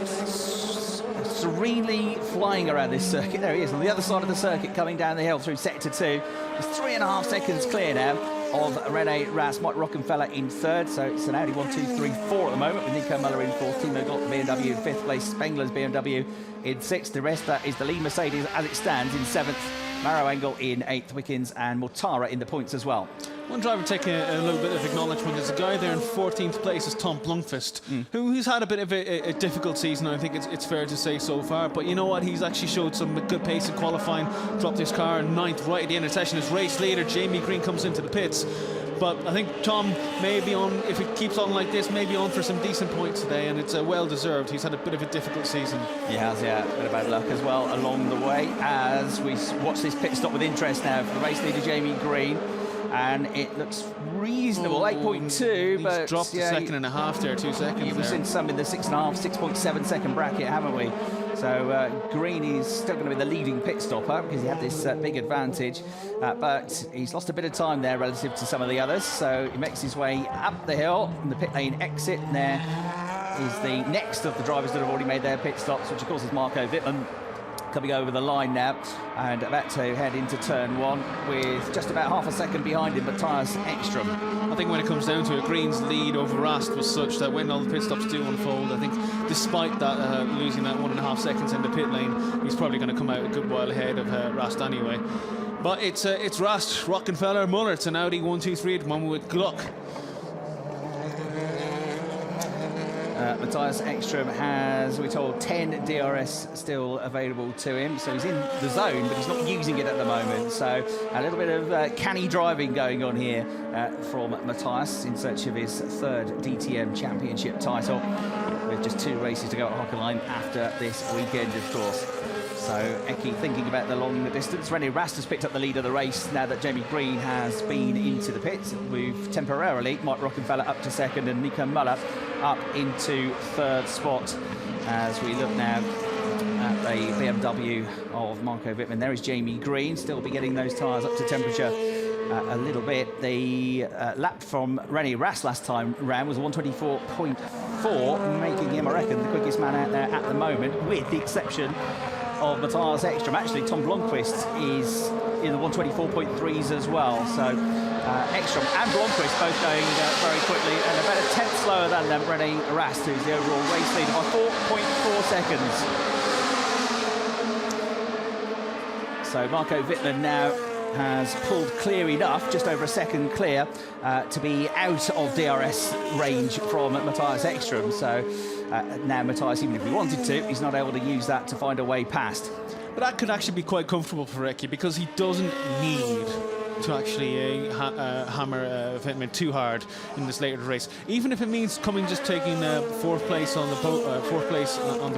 serenely flying around this circuit. There he is on the other side of the circuit, coming down the hill through sector 2. He's 3.5 seconds clear now. of Rene Rast, Mike Rockenfeller in third. So it's an Audi 1, 2, 3, 4 at the moment, with Nico Muhly in fourth, Timo BMW in fifth place, Spengler's BMW in sixth. The rest is the Lee Mercedes as it stands in seventh, Maura Engel in eighth, Wiccans and Mortara in the points as well.
One driver taking a little bit of acknowledgement is a guy there in 14th place is Tom Blomqvist, who's had a bit of a difficult season, I think it's fair to say so far. But you know what? He's actually showed some good pace in qualifying, dropped his car in ninth right at the end of the session. His race leader, Jamie Green, comes into the pits. But I think Tom may be on, if it keeps on like this, maybe on for some decent points today, and it's well-deserved. He's had a bit of a difficult season.
He has, yeah. A bit of bad luck as well along the way as we watch this pit stop with interest now for the race leader, Jamie Green. And it looks reasonable, 8.2, but
he's dropped a second and a half there, 2 seconds.
We've seen some in the 6.5, 6.7 second bracket, haven't we? So Green is still going to be the leading pit stopper because he had this big advantage, but he's lost a bit of time there relative to some of the others. So he makes his way up the hill in the pit lane exit. And there is the next of the drivers that have already made their pit stops, which of course is Marco Wittmann, coming over the line now and about to head into turn one with just about half a second behind him, Mattias Ekström.
I think when it comes down to it, Green's lead over Rast was such that when all the pit stops do unfold, I think despite that losing that 1.5 seconds in the pit lane, he's probably going to come out a good while ahead of Rast anyway. But it's Rast, Rockenfeller, Muller. It's an Audi 1, 2, 3 at the moment with Gluck.
Mattias Ekström has, we're told, 10 DRS still available to him, so he's in the zone, but he's not using it at the moment. So a little bit of canny driving going on here from Mattias in search of his third DTM Championship title, with just 2 races to go at Hockenheim after this weekend, of course. So Eki thinking about the long distance. Rene Rast has picked up the lead of the race now that Jamie Green has been into the pits. We've temporarily Mike Rockenfeller up to second and Nico Muhly up into third spot as we look now at the BMW of Marco Wittmann. There is Jamie Green, still be getting those tyres up to temperature a little bit. The lap from Rene Rast last time round was 124.4, making him, I reckon, the quickest man out there at the moment, with the exception of Mattias Ekström. Actually, Tom Blomqvist is in the 124.3s as well. So Ekström and Blomqvist both going very quickly and about a tenth slower than Rene Rast, who's the overall race leader by 4.4 seconds. So Marco Wittmann now has pulled clear enough, just over a second clear, to be out of DRS range from Mattias Ekström. So now Mattias, even if he wanted to, he's not able to use that to find a way past.
But that could actually be quite comfortable for Eki because he doesn't need to actually hammer Pittman too hard in this later race. Even if it means just taking fourth place on the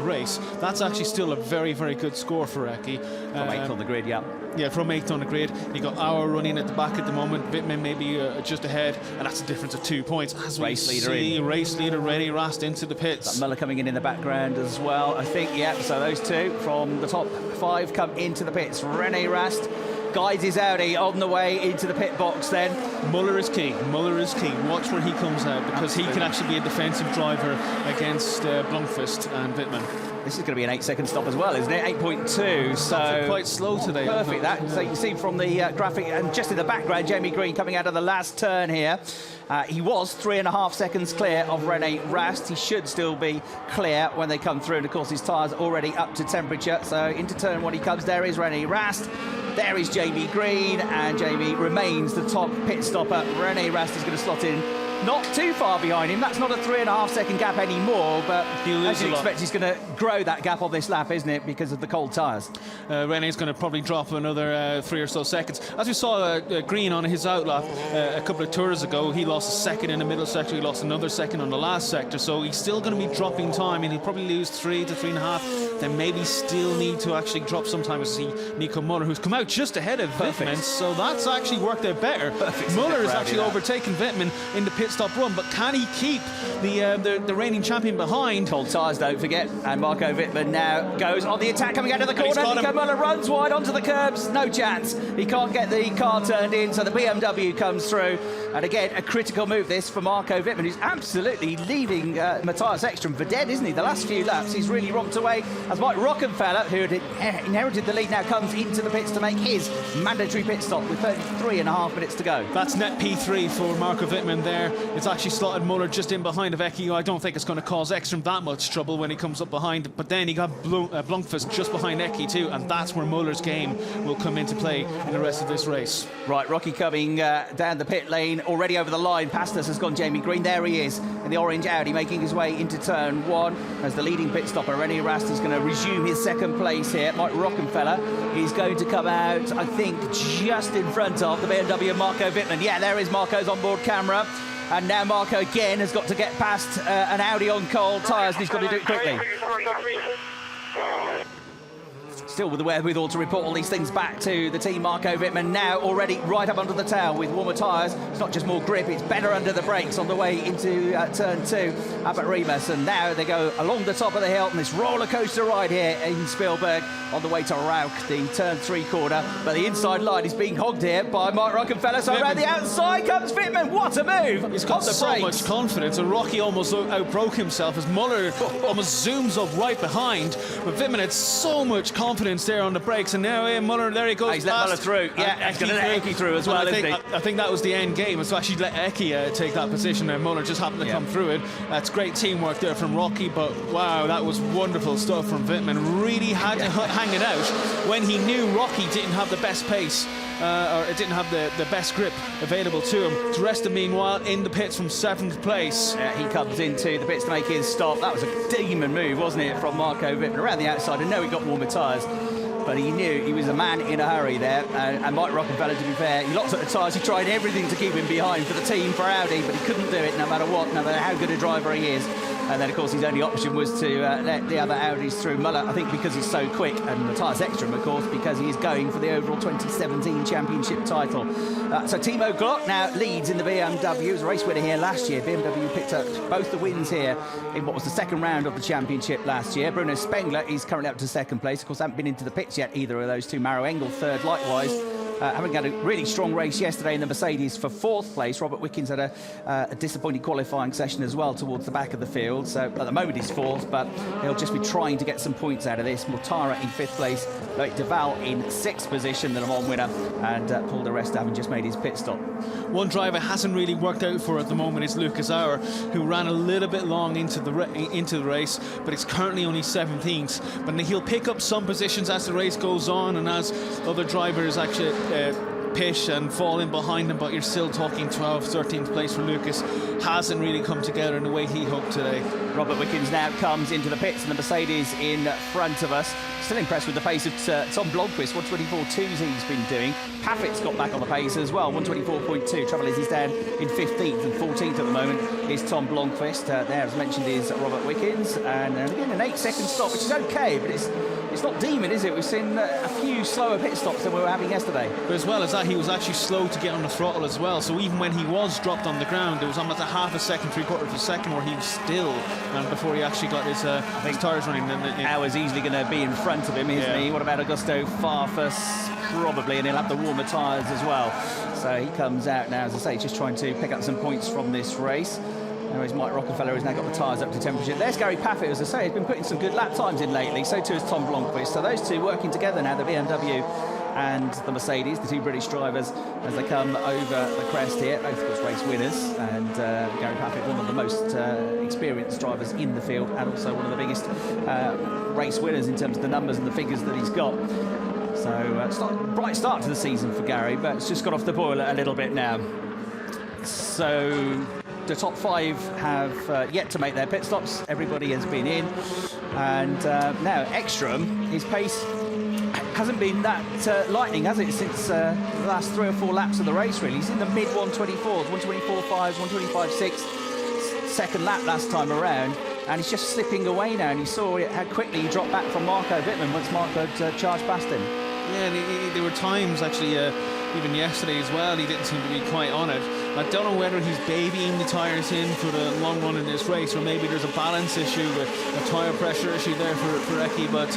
race, that's actually still a very, very good score for Eki.
From 8th on the grid, yeah.
Yeah, from 8th on the grid. You got Auer running at the back at the moment. Bittman maybe just ahead, and that's a difference of 2 points. As we see, race leader Rene Rast into the pits.
Muller coming in the background as well, I think. Yeah, so those two from the top 5 come into the pits. Rene Rast guides his Audi on the way into the pit box then.
Muller is key. Muller is key. Watch where he comes out because he can actually be a defensive driver against Blomqvist and Bittman.
This is going to be an 8-second stop as well, isn't it? 8.2, so
quite slow today.
Perfect, that. So you can see from the graphic, and just in the background, Jamie Green coming out of the last turn here. He was 3.5 seconds clear of Rene Rast. He should still be clear when they come through, and of course his tyres already up to temperature. So into turn one he comes. There is Rene Rast. There is Jamie Green, and Jamie remains the top pit stopper. Rene Rast is going to slot in not too far behind him. That's not a 3.5 second gap anymore, but as you expect, he's going to grow that gap on this lap, isn't it, because of the cold tyres.
Rene's going to probably drop another 3 or so seconds. As we saw Green on his outlap a couple of tours ago, he lost a second in the middle sector, he lost another second on the last sector, so he's still going to be dropping time, and he'll probably lose 3 to 3.5, then maybe still need to actually drop some time. We see Nico Muller, who's come out just ahead of Wittmann, so that's actually worked out better. Muller has actually overtaken Wittmann in the pit pit stop run, but can he keep the reigning champion behind?
Cold tyres, don't forget, and Marco Wittmann now goes on the attack, coming out of the corner. Kamala runs wide onto the curbs, no chance. He can't get the car turned in, so the BMW comes through. And again, a critical move this for Marco Wittmann, who's absolutely leaving Mattias Ekström for dead, isn't he? The last few laps, he's really romped away. As Mike Rockenfeller, who had inherited the lead, now comes into the pits to make his mandatory pit stop with 33.5 minutes to go.
That's net P3 for Marco Wittmann there. It's actually slotted Muller just in behind of Eki. I don't think it's going to cause Ekström that much trouble when he comes up behind. But then he got Blomqvist just behind Eki too, and that's where Muller's game will come into play in the rest of this race.
Right, Rocky coming down the pit lane, already over the line. Past us has gone Jamie Green. There he is in the orange Audi, making his way into turn 1 as the leading pit stopper. Rennie Rast is going to resume his second place here. Mike Rockenfeller is going to come out, I think, just in front of the BMW Marco Wittmann. Yeah, there is Marco's onboard camera. And now Marco again has got to get past an Audi on cold tyres, and he's got to do it quickly. Still with the wherewithal to report all these things back to the team. Marco Wittmann now already right up under the tail with warmer tyres. It's not just more grip, it's better under the brakes on the way into turn 2 up at Remus. And now they go along the top of the hill on this roller coaster ride here in Spielberg on the way to Rauch, the turn 3 corner. But the inside line is being hogged here by Mike Rockenfeller. So around the outside comes Wittmann. What a move!
He's got so much confidence, and Rocky almost outbroke himself as Muller almost zooms up right behind. But Wittmann had so much confidence there on the brakes, and now Muller, there he goes.
He's let Muller through. Yeah, he's going to let Eki through as well, isn't he?
I think that was the end game, so actually let Eki take that position, and Muller just happened to come through it. That's great teamwork there from Rocky, but wow, that was wonderful stuff from Wittmann. Really had to hang it out when he knew Rocky didn't have the best pace, or it didn't have the best grip available to him. Teresta, meanwhile, in the pits from 7th place.
He comes into the pits to make his stop. That was a demon move, wasn't it, from Marco Wittmann around the outside. I know he got warmer tyres, but he knew he was a man in a hurry there. And Mike Rockenfeller, to be fair, he locked at the tyres. He tried everything to keep him behind for the team, for Audi, but he couldn't do it no matter what, no matter how good a driver he is. And then, of course, his only option was to let the other Audis through. Muller, I think, because he's so quick, and Mattias Ekström, of course, because he is going for the overall 2017 championship title. So Timo Glock now leads in the BMW. He was a race winner here last year. BMW picked up both the wins here in what was the second round of the championship last year. Bruno Spengler is currently up to 2nd place. Of course, haven't been into the pits yet, either of those two. Maro Engel, 3rd, likewise. Having had a really strong race yesterday in the Mercedes for 4th place. Robert Wiccans had a disappointing qualifying session as well towards the back of the field. So at the moment he's 4th, but he'll just be trying to get some points out of this. Mortara in 5th place, Loic Duval in 6th position, the Le Mans winner, and Paul de Resta having just made his pit stop.
One driver hasn't really worked out for at the moment is Lucas Auer, who ran a little bit long into the race, but it's currently only 17th. But he'll pick up some positions as the race goes on, and as other drivers actually pitch and fall in behind him, but you're still talking 12th, 13th place for Lucas. Hasn't really come together in the way he hoped today.
Robert Wiccans now comes into the pits, and the Mercedes in front of us. Still impressed with the pace of Tom Blomqvist, 124.2s he's been doing. Pafford's got back on the pace as well, 124.2. Trouble is he's down in 15th and 14th at the moment is Tom Blomqvist. There, as mentioned, is Robert Wiccans, and again an 8-second stop, which is okay, but it's not demon, is it? We've seen a few slower pit stops than we were having yesterday.
But as well as that, he was actually slow to get on the throttle as well. So even when he was dropped on the ground, it was almost a half a second, 3/4 of a second where he was still, before he actually got his tyres running.
Auer's easily going to be in front of him, isn't he? What about Augusto Farfus? Probably, and he'll have the warmer tyres as well. So he comes out now, as I say, just trying to pick up some points from this race. Anyways, Mike Rockefeller has now got the tyres up to temperature. There's Gary Pafford, as I say, he's been putting some good lap times in lately. So too is Tom Blomqvist. So those two working together now, the BMW and the Mercedes, the two British drivers, as they come over the crest here. Both, of course, race winners. And Gary Pafford, one of the most experienced drivers in the field, and also one of the biggest race winners in terms of the numbers and the figures that he's got. So it's not a bright start to the season for Gary, but it's just got off the boil a little bit now. So the top 5 have yet to make their pit stops. Everybody has been in. And now Ekström, his pace hasn't been that lightning, has it, since the last 3 or 4 laps of the race, really. He's in the mid-124s, 124.5s, 125.6, second lap last time around. And he's just slipping away now, and you saw how quickly he dropped back from Marco Wittmann once Marco had charged past him.
Yeah, and there were times, actually, even yesterday as well, he didn't seem to be quite on it. I don't know whether he's babying the tyres in for the long run in this race, or maybe there's a balance issue with a tyre pressure issue there for Eki, but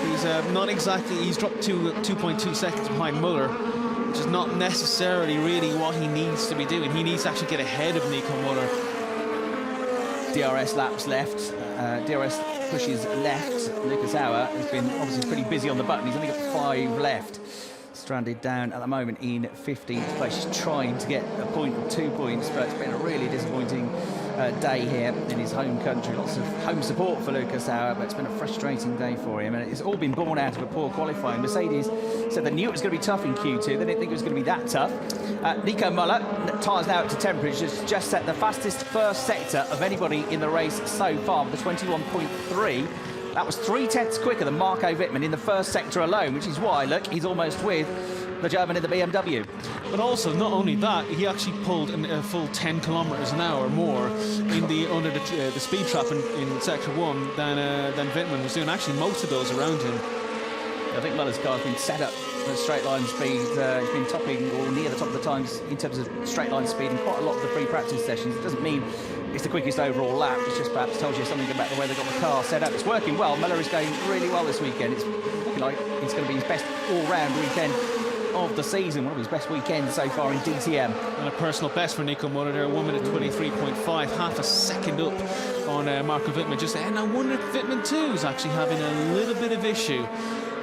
he's not exactly, he's dropped 2.2 seconds behind Muller, which is not necessarily really what he needs to be doing. He needs to actually get ahead of Nico Muller.
DRS laps left. DRS pushes left. Lucas Auer has been obviously pretty busy on the button. He's only got 5 left. Stranded down at the moment in 15th place. He's trying to get a point or 2 points, but it's been a really disappointing day here in his home country. Lots of home support for Lucas Auer, but it's been a frustrating day for him, and it's all been born out of a poor qualifying. Mercedes said they knew it was going to be tough in Q2. They didn't think it was going to be that tough. Nico Muller, tyres now up to temperature, just set the fastest first sector of anybody in the race so far with a 21.3. That was 0.3 quicker than Marco Wittmann in the first sector alone, which is why, look, he's almost with the German in the BMW.
But also, not only that, he actually pulled a full 10 kilometers an hour more in under the speed trap in sector 1 than Wittmann was doing. Actually, most of those around him.
I think Muller's car's been set up at straight line speed. He's been topping or near the top of the times in terms of straight line speed in quite a lot of the pre-practice sessions. It doesn't mean it's the quickest overall lap. It's just perhaps tells you something about the way they've got the car set up. It's working well. Muller is going really well this weekend. It's looking like it's going to be his best all-round weekend of the season. One of his best weekends so far in DTM.
And a personal best for Nico Muller there, 1 minute 23.5, half a second up on Marco Wittmann just there. And I wonder if Wittmann too is actually having a little bit of issue.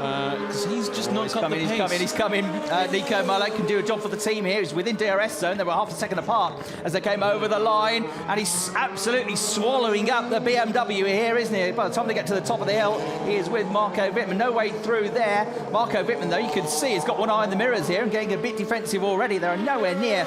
Because he's just not got the pace.
He's coming. Nico Muller can do a job for the team here. He's within DRS zone. They were half a second apart as they came over the line, and he's absolutely swallowing up the BMW here, isn't he? By the time they get to the top of the hill, he is with Marco Wittmann. No way through there. Marco Wittmann, though, you can see he's got one eye in the mirrors here and getting a bit defensive already. They're nowhere near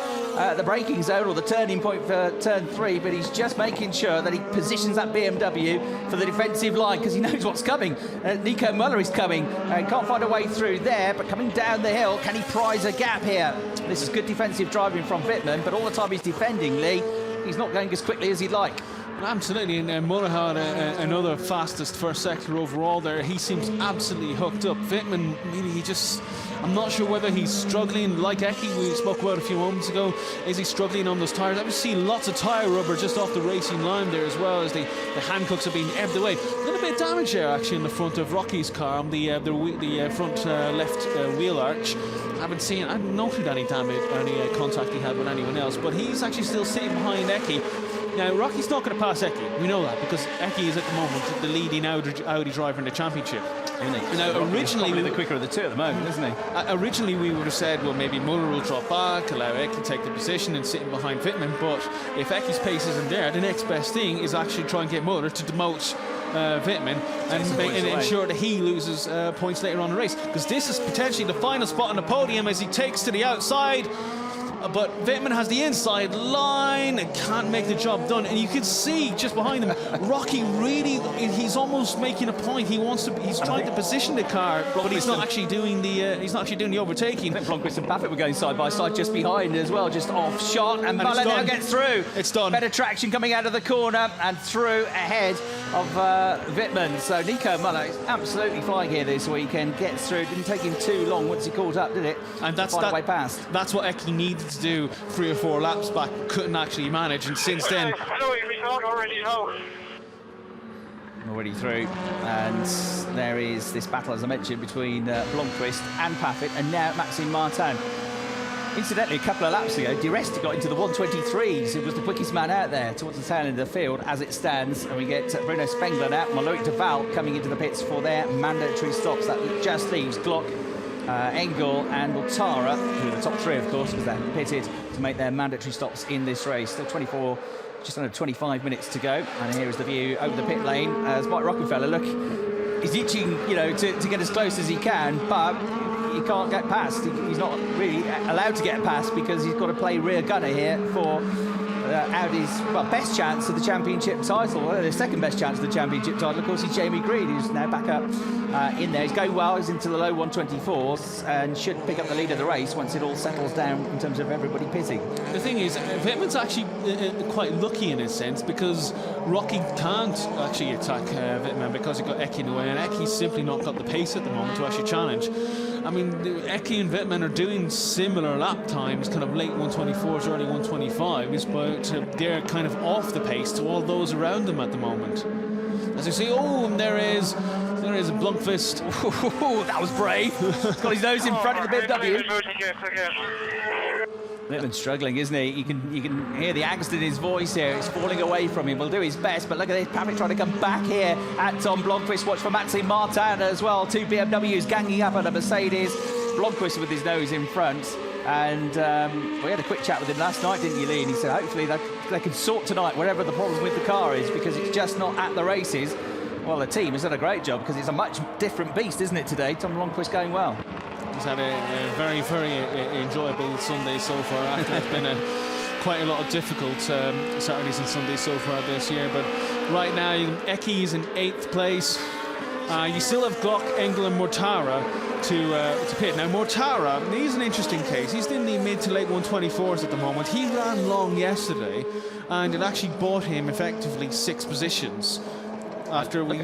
the braking zone or the turning point for turn 3, but he's just making sure that he positions that BMW for the defensive line because he knows what's coming. Nico Muller is coming. Can't find a way through there, but coming down the hill, can he prize a gap here? This is good defensive driving from Pittman, but all the time he's defending, Lee, he's not going as quickly as he'd like.
Absolutely, and Muller had another fastest first sector overall there. He seems absolutely hooked up. Wittmann, really, he just... I'm not sure whether he's struggling, like Eki we spoke about a few moments ago. Is he struggling on those tyres? I see lots of tyre rubber just off the racing line there as well as the handcuffs are being ebbed away. A little bit of damage there actually in the front of Rocky's car on the front left wheel arch. I haven't noted any damage, any contact he had with anyone else, but he's actually still sitting behind Eki. Now, Rocky's not going to pass Eki. We know that because Eki is at the moment the leading Audi driver in the championship. Now, originally,
probably the quicker of the two at the moment, isn't he?
Originally, we would have said, well, maybe Muller will drop back, allow Eki to take the position and sitting behind Pittman. But if Eki's pace isn't there, the next best thing is actually try and get Muller to demote Wittmann and ensure that he loses points later on in the race. Because this is potentially the final spot on the podium as he takes to the outside. But Wittmann has the inside line and can't make the job done. And you can see just behind him, Rocky really, he's almost making a point. He's trying to position the car, but he's not actually doing the overtaking.
I think Blomqvist and Pafford were going side by side just behind as well, just off shot. And Muller now gets through.
It's done.
Better traction coming out of the corner and through ahead of Wittmann. So Nico Muller is absolutely flying here this weekend. Gets through. Didn't take him too long once he caught up, did it?
And that's
way past.
That's what Eki needed to do 3 or 4 laps back, couldn't actually manage, and since then
already through, and there is this battle, as I mentioned, between Blomqvist and Pafford, and now Maxime Martin. Incidentally, a couple of laps ago, Di Resta got into the 123s. He was the quickest man out there towards the tail end of the field as it stands, and we get Bruno Spengler now, Maloik de Val coming into the pits for their mandatory stops. That just leaves Glock, Engel and Multara, who are the top 3, of course, because they're pitted to make their mandatory stops in this race. Still 24, just under 25 minutes to go. And here is the view over the pit lane as Mike Rockefeller, look, he's itching, you know, to get as close as he can, but he can't get past. He's not really allowed to get past because he's got to play rear gunner here for Audi's best chance of the championship title. The second best chance of the championship title, of course, is Jamie Green, who's now back up in there. He's going well. He's into the low 124s and should pick up the lead of the race once it all settles down in terms of everybody pitting.
The thing is, Wittmann's actually quite lucky in a sense because Rocky can't actually attack Wittmann because he got Eki in the way, and Eki's simply not got the pace at the moment to actually challenge. I mean, Eki and Wittmann are doing similar lap times, kind of late 124s, early 125s, but they're kind of off the pace to all those around them at the moment. As you see, oh, and there is Blomqvist.
That was brave. He's got his nose in front of the BMW. Wittmann struggling, isn't he? You can hear the angst in his voice here. It's falling away from him. We'll do his best, but look at this. Pafford trying to come back here at Tom Blomqvist. Watch for Mattias Martin as well. Two BMWs ganging up at a Mercedes. Blomqvist with his nose in front. And we had a quick chat with him last night, didn't you, Lee? And he said hopefully they can sort tonight whatever the problem with the car is, because it's just not at the races. Well, the team has done a great job because it's a much different beast, isn't it, today? Tom Blomqvist going well.
He's had a very, very enjoyable Sunday so far. After it's been quite a lot of difficult Saturdays and Sundays so far this year. But right now, Eki is in 8th place. You still have Glock, Engel and Mortara to pit. Now, Mortara, he's an interesting case. He's in the mid to late 124s at the moment. He ran long yesterday, and it actually bought him effectively 6 positions. After we...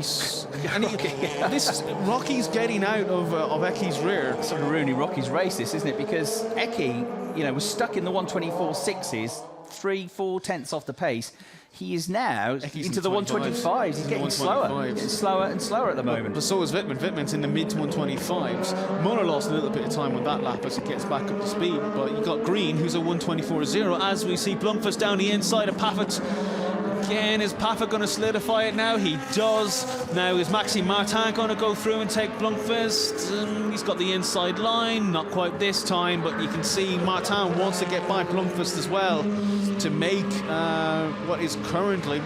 Rocky's getting out of Eki's rear.
Sort of ruining Rocky's race, this, isn't it? Because Eki, you know, was stuck in the 124.6s, 3-4 tenths off the pace. He is now into the 125s. He's getting slower. Getting slower and slower at the moment.
But so is Wittmann. Wittmann's in the mid 125s. Muller lost a little bit of time on that lap as he gets back up to speed. But you got Green, who's a 124.0. As we see Blomqvist down the inside of Pafford. Again, is Pafford going to solidify it now? He does. Now, is Maxime Martin going to go through and take Blomqvist? He's got the inside line, not quite this time, but you can see Martin wants to get by Blomqvist as well to make what is currently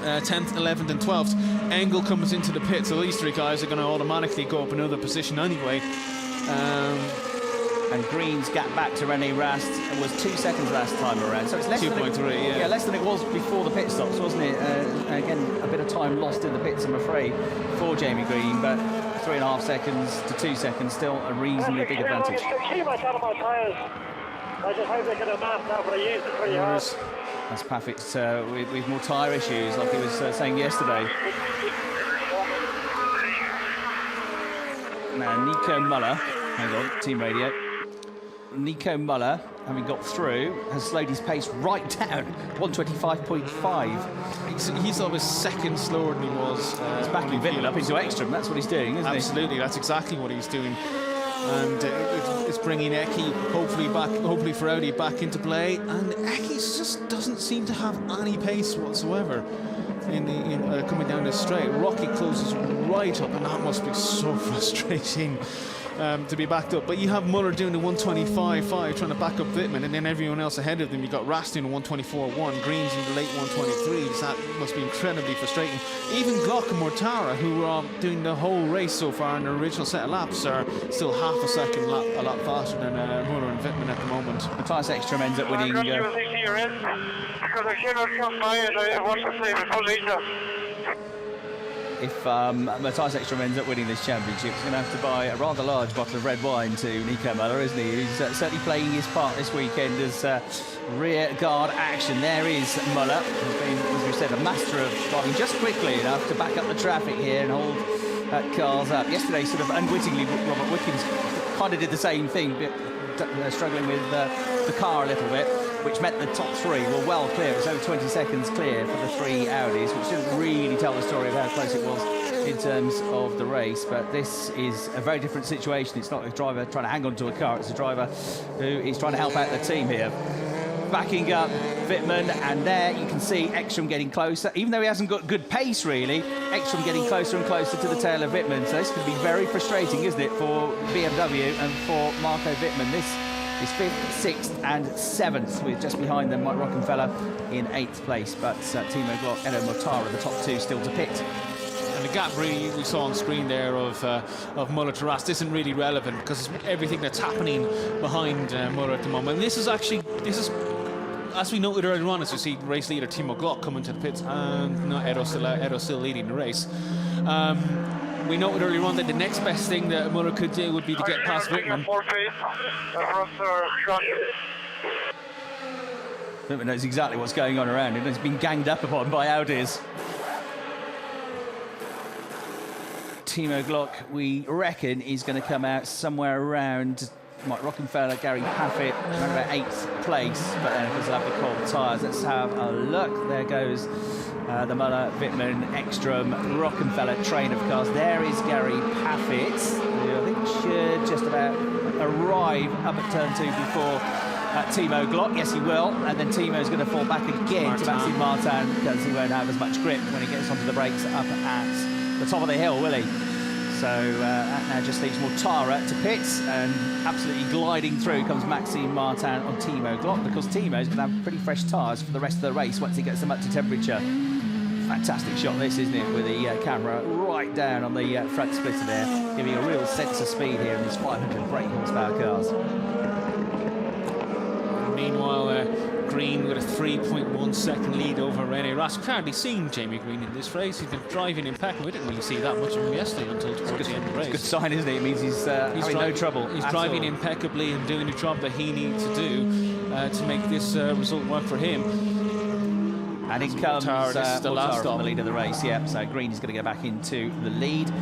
10th, 11th and 12th. Engel comes into the pit, so these 3 guys are going to automatically go up another position anyway.
And Green's gap back to René Rast was 2 seconds last time around, so it's less
2.3,
yeah, less than it was before the pit stops, wasn't it? Again, a bit of time lost in the pits, I'm afraid, for Jamie Green, but 3.5 seconds to 2 seconds, still a reasonably big advantage. That's Pafford's with more tyre issues, like he was saying yesterday. Now, Nico Muller, hang on, team radio. Nico Muller, having got through, has slowed his pace right down, 125.5.
He's always second slower than he was.
He's backing Wittmann up into Ekström. That's what he's doing, isn't
Absolutely, that's exactly what he's doing. And it's bringing Eki, hopefully for Audi, back into play. And Eki just doesn't seem to have any pace whatsoever coming down this straight. Rocky closes right up, and that must be so frustrating. To be backed up, but you have Muller doing the 125.5 trying to back up Wittmann, and then everyone else ahead of them. You got Rast in the 124.1, Green's in the late 123s. That must be incredibly frustrating. Even Glock and Mortara, who are doing the whole race so far in the original set of laps, are still half a second a lot faster than Muller and Wittmann at the moment.
Mattias Ekström ends up winning. If Mattias Ekström ends up winning this championship, he's going to have to buy a rather large bottle of red wine to Nico Muller, isn't he? He's certainly playing his part this weekend as rear guard action. There is Muller, who's been, as we said, a master of driving just quickly enough to back up the traffic here and hold cars up. Yesterday, sort of unwittingly, Robert Wiccans kind of did the same thing, but struggling with the car a little bit, which meant the top 3 were well clear. It was over 20 seconds clear for the 3 Audis, which didn't really tell the story of how close it was in terms of the race. But this is a very different situation. It's not a driver trying to hang on to a car, it's a driver who is trying to help out the team here. Backing up Wittmann, and there you can see Ekström getting closer. Even though he hasn't got good pace, really, Ekström getting closer and closer to the tail of Wittmann. So this could be very frustrating, isn't it, for BMW and for Marco Wittmann. This is 5th, 6th and 7th, with just behind them Mike Rockenfeller in 8th place. But Timo Glock, Edo Mortara, the top 2 still to pit.
And the gap really we saw on screen there of Muller to Rast isn't really relevant because everything that's happening behind Muller at the moment. And this is as we noted earlier on, as you see race leader Timo Glock coming to the pits, and Edo still leading the race. We noted earlier on that the next best thing that Muller could do would be to get past Wittmann.
Wittmann knows exactly what's going on around him. He's been ganged up upon by Audis. Timo Glock, we reckon, is going to come out somewhere around Mike Rockenfeller, Gary Pafford, around about 8th place, but then because they'll have the cold tyres. Let's have a look. There goes the Muhly, Wittmann, Ekström, Rockenfeller train of cars. There is Gary Pafford, who I think should just about arrive up at turn 2 before Timo Glock. Yes, he will. And then Timo's going to fall back again to Maxime Martin because he won't have as much grip when he gets onto the brakes up at the top of the hill, will he? So that now just leaves Maura to pits, and absolutely gliding through comes Maxime Martin on Timo Glock, because Timo's going to have pretty fresh tyres for the rest of the race once he gets them up to temperature. Fantastic shot this, isn't it, with the camera right down on the front splitter there, giving a real sense of speed here in these 500 brake horsepower cars.
Meanwhile, Green with a 3.1 second lead over René Rast. We've hardly seen Jamie Green in this race. He's been driving impeccably. We didn't really see that much of him yesterday until towards the end of the race.
It's a good sign, isn't it? It means he's having no trouble.
He's driving impeccably and doing the job that he needs to do to make this result work for him.
And in comes
the last
stop, the lead of the race. Yeah, so Green is going to go back into the lead.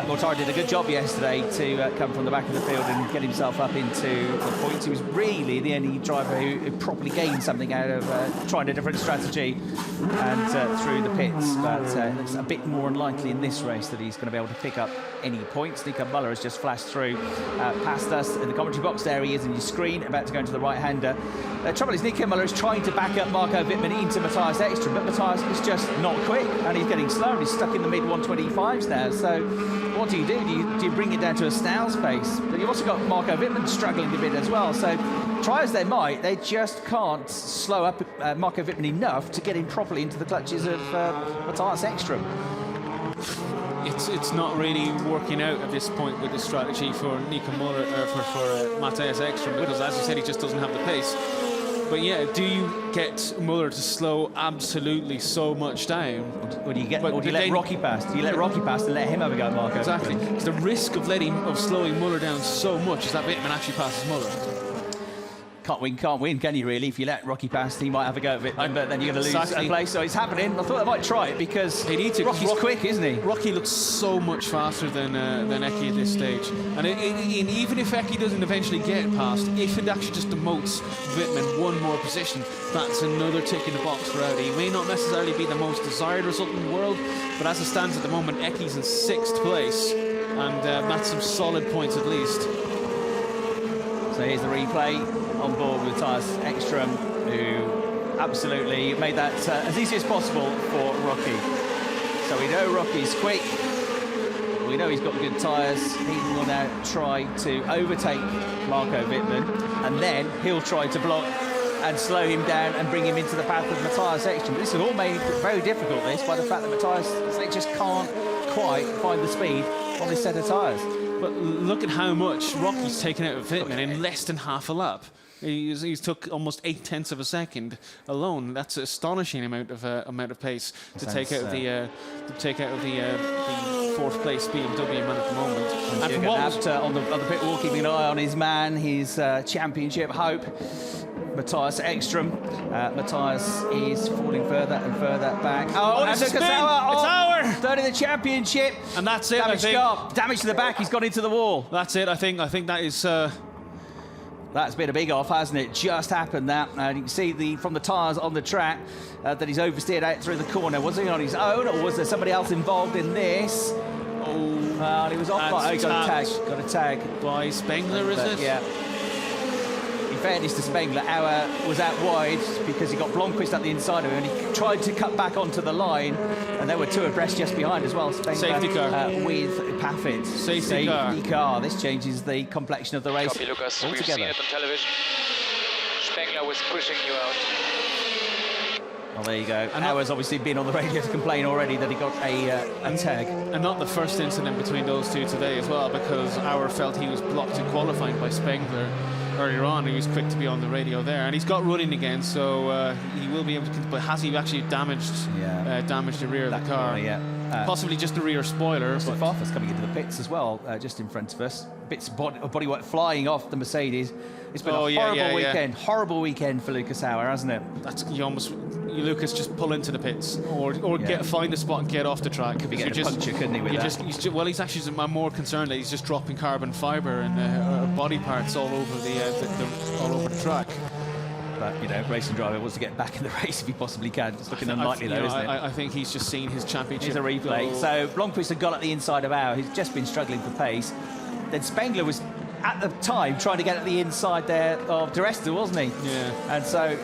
Maura did a good job yesterday to come from the back of the field and get himself up into the points. He was really the only driver who properly gained something out of trying a different strategy and through the pits. But it's a bit more unlikely in this race that he's going to be able to pick up any points. Nico Muhly has just flashed through past us in the commentary box. There he is on your screen, about to go into the right-hander. The trouble is Nico Muhly is trying to back up Marco Wittmann into Mattias Ekström, but Mattias is just not quick, and he's getting slow, and he's stuck in the mid-125s now. So what do? Do you bring it down to a snail's pace? But you've also got Marco Wittmann struggling a bit as well. So try as they might, they just can't slow up Marco Wittmann enough to get him properly into the clutches of Mattias Ekström.
It's not really working out at this point with the strategy for Nico Muhly, for Mattias Ekström, because as you said, he just doesn't have the pace. But yeah, do you get Muhly to slow absolutely so much down?
Or do you let Rocky pass? Do you let Rocky pass and let him have a go at Marco?
Exactly. Because the risk of slowing Muhly down so much is that Bittman actually passes Muhly.
Can't win, can you really? If you let Rocky pass, he might have a go at it, but then you're going to lose a place. So it's happening. I thought they might try it because Rocky's quick, isn't he?
Rocky looks so much faster than Eki at this stage. And even if Eki doesn't eventually get past, if it actually just demotes Wittmann one more position, that's another tick in the box for Audi. It may not necessarily be the most desired result in the world, but as it stands at the moment, Eki's in 6th place, and that's some solid points at least.
So here's the replay. On board with Mattias Ekström, who absolutely made that as easy as possible for Rocky. So we know Rocky's quick, we know he's got good tyres. He will now try to overtake Marco Wittmann, and then he'll try to block and slow him down and bring him into the path of Mattias Ekström. This is all made very difficult, this, by the fact that Mattias, they just can't quite find the speed on this set of tyres.
But look at how much Rocky's taken out of Wittmann in less than half a lap. He's took almost 0.8 of a second alone. That's an astonishing amount of pace to take out of the 4th place BMW man at the moment.
And from what on the pit wall, keeping an eye on his man, his championship hope, Mattias Ekström. Mattias is falling further and further back. Oh,
it's Auer!
Third in the championship.
And that's it,
Damage to the back, he's gone into the wall.
That's it, I think that is...
That's been a big off, hasn't it? Just happened that. You can see from the tyres on the track that he's oversteered out through the corner. Was he on his own, or was there somebody else involved in this? Oh, he was off by... Got a tag.
By Spengler, is it?
Yeah. In fairness to Spengler, Auer was out wide because he got Blomqvist at the inside of him, and he tried to cut back onto the line, and there were 2 abreast just behind as well. Spengler,
safety car
with Pafford.
Safety car.
This changes the complexion of the race.
Copy, Lucas.
Altogether.
We've seen it on television. Spengler was pushing you out.
Well, there you go. And Auer's obviously been on the radio to complain already that he got a tag.
And not the first incident between those two today as well, because Auer felt he was blocked in qualifying by Spengler earlier on. He was quick to be on the radio there, and he's got running again, so he will be able to. But has he actually damaged the rear of the car?
Yeah.
Possibly just a rear spoiler.
But Pafford's coming into the pits as well, just in front of us. Bits of bodywork flying off the Mercedes. It's been a horrible weekend. Horrible weekend for Lucas Auer, hasn't it?
That's Lucas just pull into the pits or find a spot and get off the track.
Could be getting a puncture, couldn't he? With that?
He's actually. I'm more concerned that he's just dropping carbon fibre and body parts all over the track.
But, you know, racing driver wants to get back in the race if he possibly can. It's looking unlikely, though, isn't it?
I think he's just seen his championship.
Here's a replay. So Blomqvist had got at the inside of Auer. He's just been struggling for pace. Then Spengler was, at the time, trying to get at the inside there of De Resta, wasn't he?
Yeah.
And so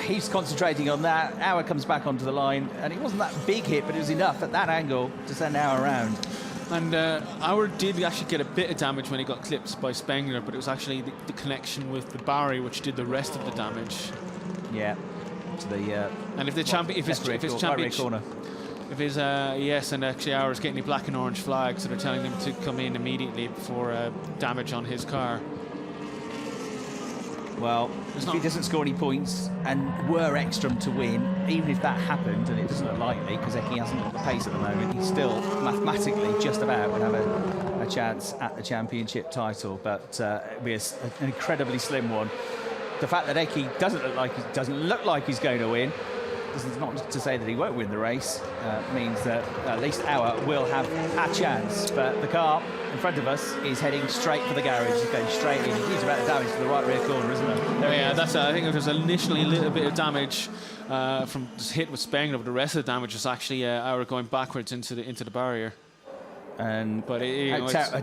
he's concentrating on that. Auer comes back onto the line. And it wasn't that big hit, but it was enough at that angle to send Auer around.
And Auer did actually get a bit of damage when he got clipped by Spengler, but it was actually the connection with the barrier which did the rest of the damage.
Yeah. To the
and if the champion, if his championship, if his and actually Auer's getting the black and orange flag, so they're telling him to come in immediately before damage on his car.
Well, if he doesn't score any points and were Ekström to win, even if that happened, and it doesn't look likely because Eki hasn't got the pace at the moment, he still mathematically just about would have a chance at the championship title, but it'd be an incredibly slim one. The fact that Eki doesn't look like he's going to win, is not to say that he won't win the race, means that at least Auer will have a chance. But the car in front of us is heading straight for the garage. He's going straight in. He's about the damage to the right rear corner, isn't there?
That's. I think there's initially a little bit of damage from this hit with Spengler, but the rest of the damage is actually Auer going backwards into the barrier.
And how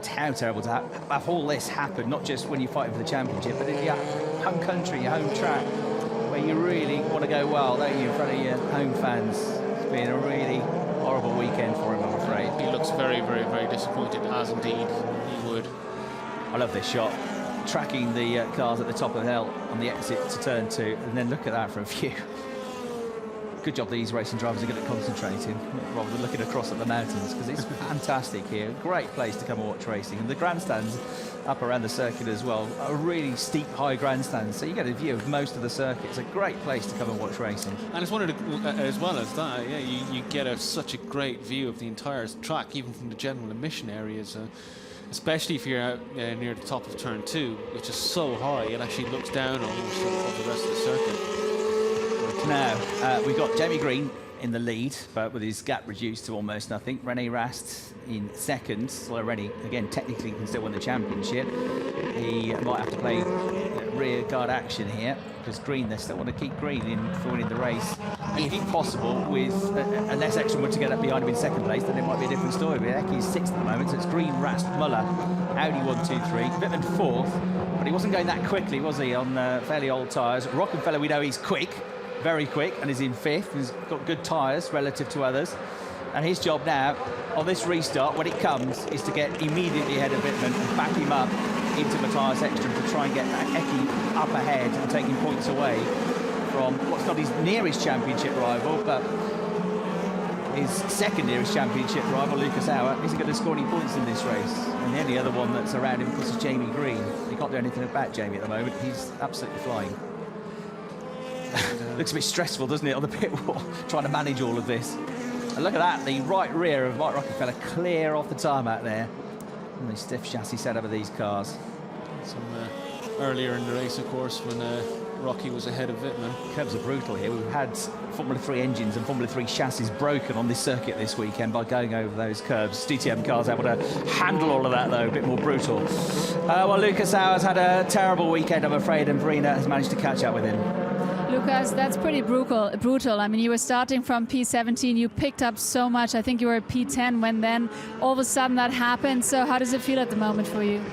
terrible to have all this happen, not just when you're fighting for the championship, but in your home country, your home track, where you really want to go well, don't you, in front of your home fans. It's been a really horrible weekend for him, I'm afraid.
He looks very, very, very disappointed, as indeed he would.
I love this shot. Tracking the cars at the top of the hill on the exit to turn 2, and then look at that for a view. Good job these racing drivers are good at concentrating rather than looking across at the mountains, because it's fantastic here. Great place to come and watch racing. And the grandstands up around the circuit as well are really steep, high grandstands, so you get a view of most of the circuit. It's a great place to come and watch racing.
And it's one of the, as well as that, you get such a great view of the entire track, even from the general admission areas. Especially if you're out near the top of turn 2, which is so high, it actually looks down almost over the rest of the circuit.
Now, we've got Jamie Green in the lead, but with his gap reduced to almost nothing. René Rast in second. Well, René, again, technically can still win the championship. He might have to play rear guard action here, because Green, they still want to keep Green in for winning the race, if possible, with unless Ekström were to get up behind him in second place, then it might be a different story. But Ecky's 6th at the moment, so it's Green, Rast, Muller, Audi 1, 2, 3, Bittman 4th, but he wasn't going that quickly, was he, on fairly old tyres. Rockenfeller, we know he's quick, very quick, and is in 5th. He's got good tyres relative to others. And his job now, on this restart, when it comes, is to get immediately ahead of Wittmann and back him up into Mattias Ekström to try and get Eki up ahead and taking points away from what's not his nearest championship rival, but his second nearest championship rival, Lucas Auer, isn't going to score any points in this race. And the only other one that's around him, of course, is Jamie Green. He can't do anything about Jamie at the moment. He's absolutely flying. Looks a bit stressful, doesn't it, on the pit wall, trying to manage all of this. And look at that, the right rear of Mike Rockefeller clear off the tarmac there. And the stiff chassis setup of these cars.
Some earlier in the race, of course, when Rocky was ahead of Wittmann.
Curbs are brutal here. We've had Formula 3 engines and Formula 3 chassis broken on this circuit this weekend by going over those curbs. DTM cars able to handle all of that, though, a bit more brutal. Well, Lucas Auer's had a terrible weekend, I'm afraid, and Verena has managed to catch up with him.
Lucas, that's pretty brutal. I mean, you were starting from P17, you picked up so much. I think you were at P10 when then all of a sudden that happened. So how does it feel at the moment for you?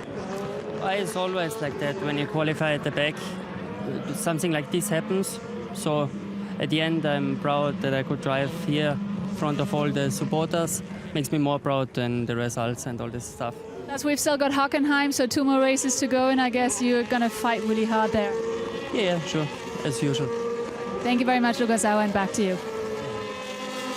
Well, it's always like that when you qualify at the back. Something like this happens. So at the end, I'm proud that I could drive here in front of all the supporters. Makes me more proud than the results and all this stuff.
Plus, we've still got Hockenheim, so 2 more races to go, and I guess you're going to fight really hard there.
Yeah, sure. As usual.
Thank you very much, Lucas Auer, and back to you.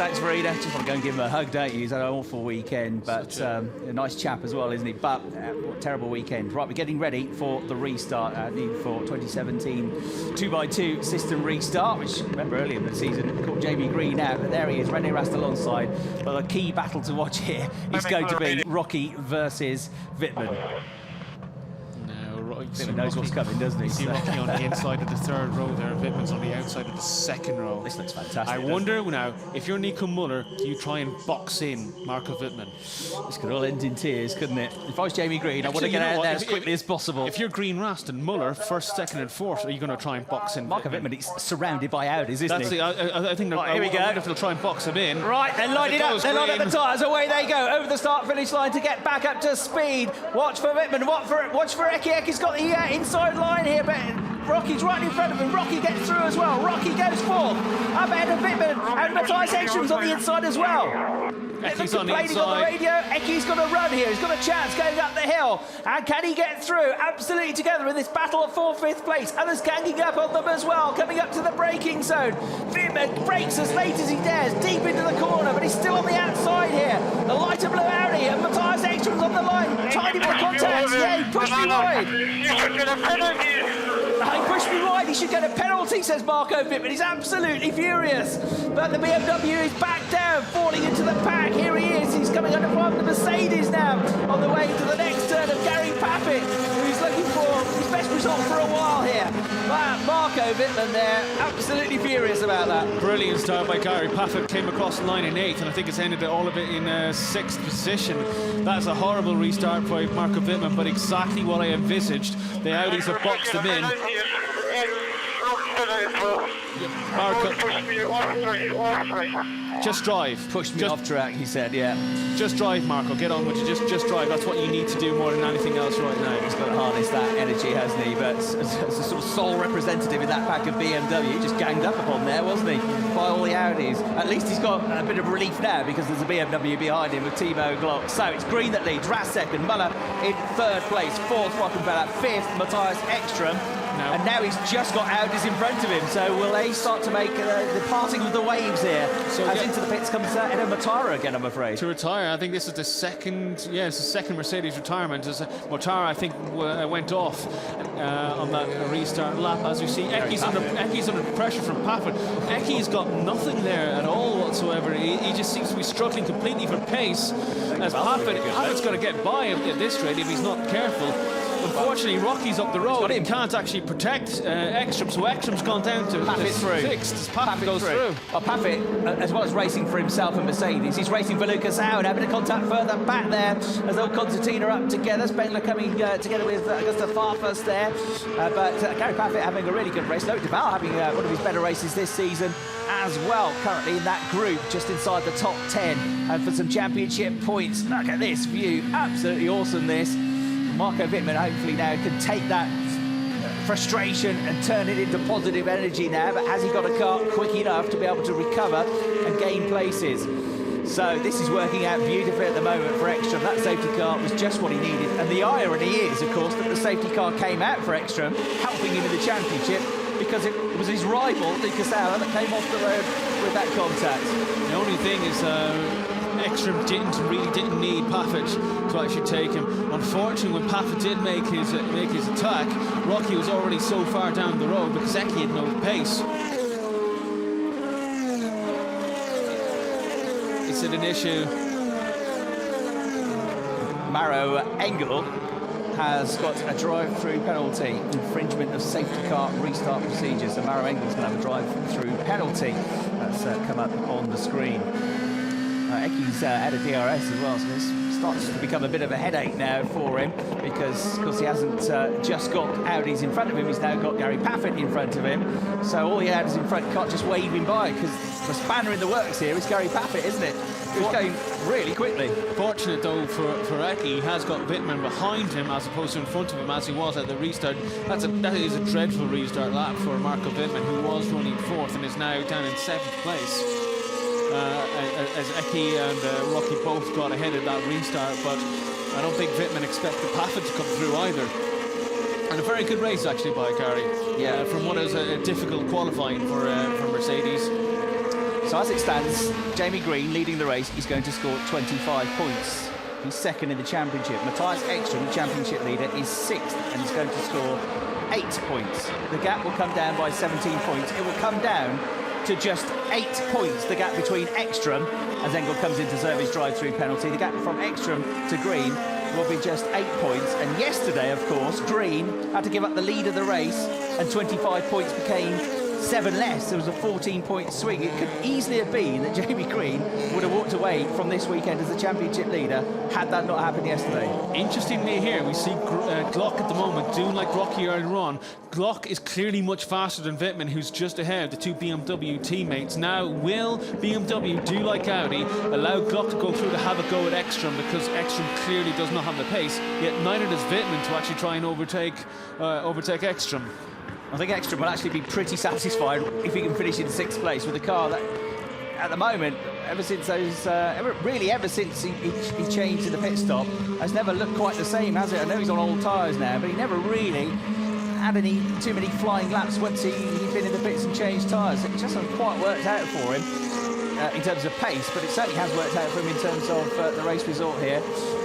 Thanks, Verena. Just want to go and give him a hug, don't you? He's had an awful weekend, but a nice chap as well, isn't he? But what a terrible weekend. Right, we're getting ready for the restart for 2017 2x2 system restart, which, remember, earlier in the season, caught Jamie Green out, but there he is, René Rast alongside. But the key battle to watch here is going to be Rocky versus Wittmann. Wittmann knows what's coming, doesn't he?
You see Rocky on the inside of the third row there, Wittmann's on the outside of the second row.
This looks fantastic.
I wonder now, if you're Nico Muller, do you try and box in Marco Wittmann?
This could all end in tears, couldn't it? If I was Jamie Green, I want to get out there as quickly as possible.
If you're Green Rast and Muller, first, second and fourth, are you going to try and box in
Marco Wittmann is surrounded by Audis, isn't he?
I think
right, here we go.
I wonder if they'll try and box him in.
Right, they're lining up, they're lining up the tyres, away they go, over the start-finish line to get back up to speed. Watch for Wittmann, watch for Eki. Eki's got the inside line here, but Rocky's right in front of him. Rocky gets through as well. Rocky goes fourth, up ahead of Pittman, and Mattias Ekström's on the inside as well.
Eki's on the inside.
On the radio. Eki's got a run here. He's got a chance going up the hill. And can he get through? Absolutely together in this battle for 4th place. Others ganging up on them as well, coming up to the braking zone. Pittman brakes as late as he dares, deep into the corner, but he's still on the outside here. The lighter blue Audi, and Mattias Ekström's on the line. Tiny bit of contact. Yeah, he pushed me wide. He pushed me wide, he should get a penalty, says Marco Pittman. He's absolutely furious. But the BMW is back down, falling into the pack. Here he is, he's coming under from the Mercedes now, on the way to the next turn of Gary Pafford, who's looking for his best result for a while here. But Marco Pittman there, absolutely furious about that.
Brilliant start by Gary Pafford, came across the line in 8th, and I think it's ended all of it in 6th position. That's a horrible restart by Marco Pittman, but exactly what I envisaged. The Audis have boxed him in. Marco, just drive.
Pushed me off track, he said, yeah.
Just drive, Marco, get on with it, just drive. That's what you need to do more than anything else right now.
He's got to harness that energy, hasn't he? But as a sort of sole representative in that pack of BMW, he just ganged up upon there, wasn't he? By all the Audis. At least he's got a bit of relief now because there's a BMW behind him with Timo Glock. So it's Green that leads, Rast second, Muller in 3rd place, 4th Rockenfeller, 5th Mattias Ekström. No. And now he's just got Audis in front of him. So will they start to make the parting of the waves here? So as into the pits comes Edo Matara again, I'm afraid.
To retire, I think this is the second, it's the second Mercedes retirement. As Matara, I think, went off on that restart lap. As we see, Eki's under pressure from Pafford. Eki's got nothing there at all whatsoever. He just seems to be struggling completely for pace. As Pafford's going to get by at this rate if he's not careful. Unfortunately, Rocky's up the road and can't actually protect Ekström, so Ekström's gone down to 6th as Pafford goes through.
Well, Pafford, as well as racing for himself and Mercedes, he's racing for Lucas Auer, having a contact further back there as they'll concertina up together. Spengler coming together with Augusta Farfus there. But Gary Pafford having a really good race. Loic Duval having one of his better races this season as well, currently in that group, just inside the top 10 and for some championship points. Look at this view, absolutely awesome this. Marco Wittmann hopefully now can take that frustration and turn it into positive energy now, but has he got a car quick enough to be able to recover and gain places? So this is working out beautifully at the moment for Ekström. That safety car was just what he needed, and the irony is, of course, that the safety car came out for Ekström, helping him in the championship, because it was his rival, Lucas Auer, that came off the road with that contact.
The only thing is Ekström didn't need Pafford to actually take him. Unfortunately, when Pafford did make his attack, Rocky was already so far down the road because Eki had no pace. Is it an issue?
Maro Engel has got a drive-through penalty, infringement of safety car restart procedures. So Maro Engel's going to have a drive-through penalty. That's come up on the screen. Eki's had a DRS as well, so this starts to become a bit of a headache now for him because, of course, he hasn't just got Audis in front of him, he's now got Gary Pafford in front of him. So all the Audis in front can't just wave him by because the spanner in the works here is Gary Pafford, isn't it? He's going really quickly.
Fortunate, though, for Eki, he has got Wittmann behind him as opposed to in front of him as he was at the restart. That is a dreadful restart lap for Marco Wittmann, who was running 4th and is now down in 7th place. As Eki and Rocky both got ahead of that restart, but I don't think Wittmann expected Pafford to come through either. And a very good race, actually, by Gary. Yeah, from what is a difficult qualifying for Mercedes.
So as it stands, Jamie Green leading the race is going to score 25 points. He's second in the championship. Mattias Ekström, the championship leader, is 6th and is going to score 8 points. The gap will come down by 17 points. It will come down to just 8 points, the gap between Ekström, as Engel comes in to serve his drive-through penalty. The gap from Ekström to Green will be just 8 points. And yesterday, of course, Green had to give up the lead of the race, and 25 points became 7 less. There was a 14-point swing. It could easily have been that Jamie Green would have walked away from this weekend as the championship leader had that not happened yesterday.
Interestingly here, we see Glock at the moment doing like Rocky earlier on. Glock is clearly much faster than Wittmann, who's just ahead of the 2 BMW teammates. Now, will BMW do like Audi, allow Glock to go through to have a go at Ekström, because Ekström clearly does not have the pace, yet neither does Wittmann to actually try and overtake Ekström.
I think Ekstrom will actually be pretty satisfied if he can finish in 6th place with a car that, at the moment, ever since he changed to the pit stop, has never looked quite the same, has it? I know he's on old tyres now, but he never really had too many flying laps once he'd been in the pits and changed tyres. It just hasn't quite worked out for him in terms of pace, but it certainly has worked out for him in terms of the race result here.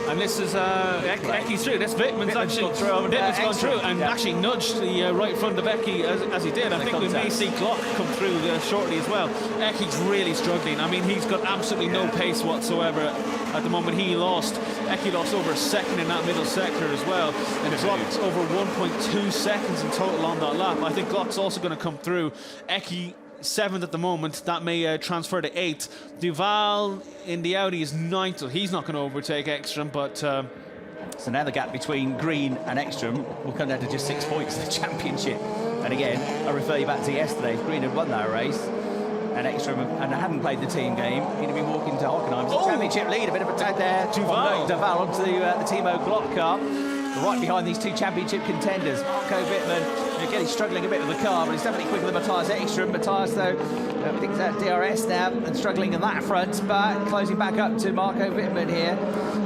And this is Ecky's through. This Wittmann's actually gone through and actually nudged the right front of Ecky as he did. I think we may see Glock come through shortly as well. Ecky's really struggling. I mean, he's got absolutely no pace whatsoever at the moment. Ecky lost over a second in that middle sector as well, and dropped over 1.2 seconds in total on that lap. I think Glock's also going to come through. Ecky 7th at the moment. That may transfer to 8th. Duval in the Audi is 9th, so he's not going to overtake Ekström, but
so now the gap between Green and Ekström will come down to just 6 points in the championship. And again, I refer you back to yesterday. If Green had won that race and Ekström hadn't played the team game, he'd have been walking to Hockenheim as the championship lead. A bit of a tag there. Duval onto the Timo Glock car, right behind these 2 championship contenders. Marco Bittman, again, he's struggling a bit with the car, but he's definitely quicker than Mattias Ekström. Mattias, though, I think he's at DRS now and struggling in that front, but closing back up to Marco Bittman here.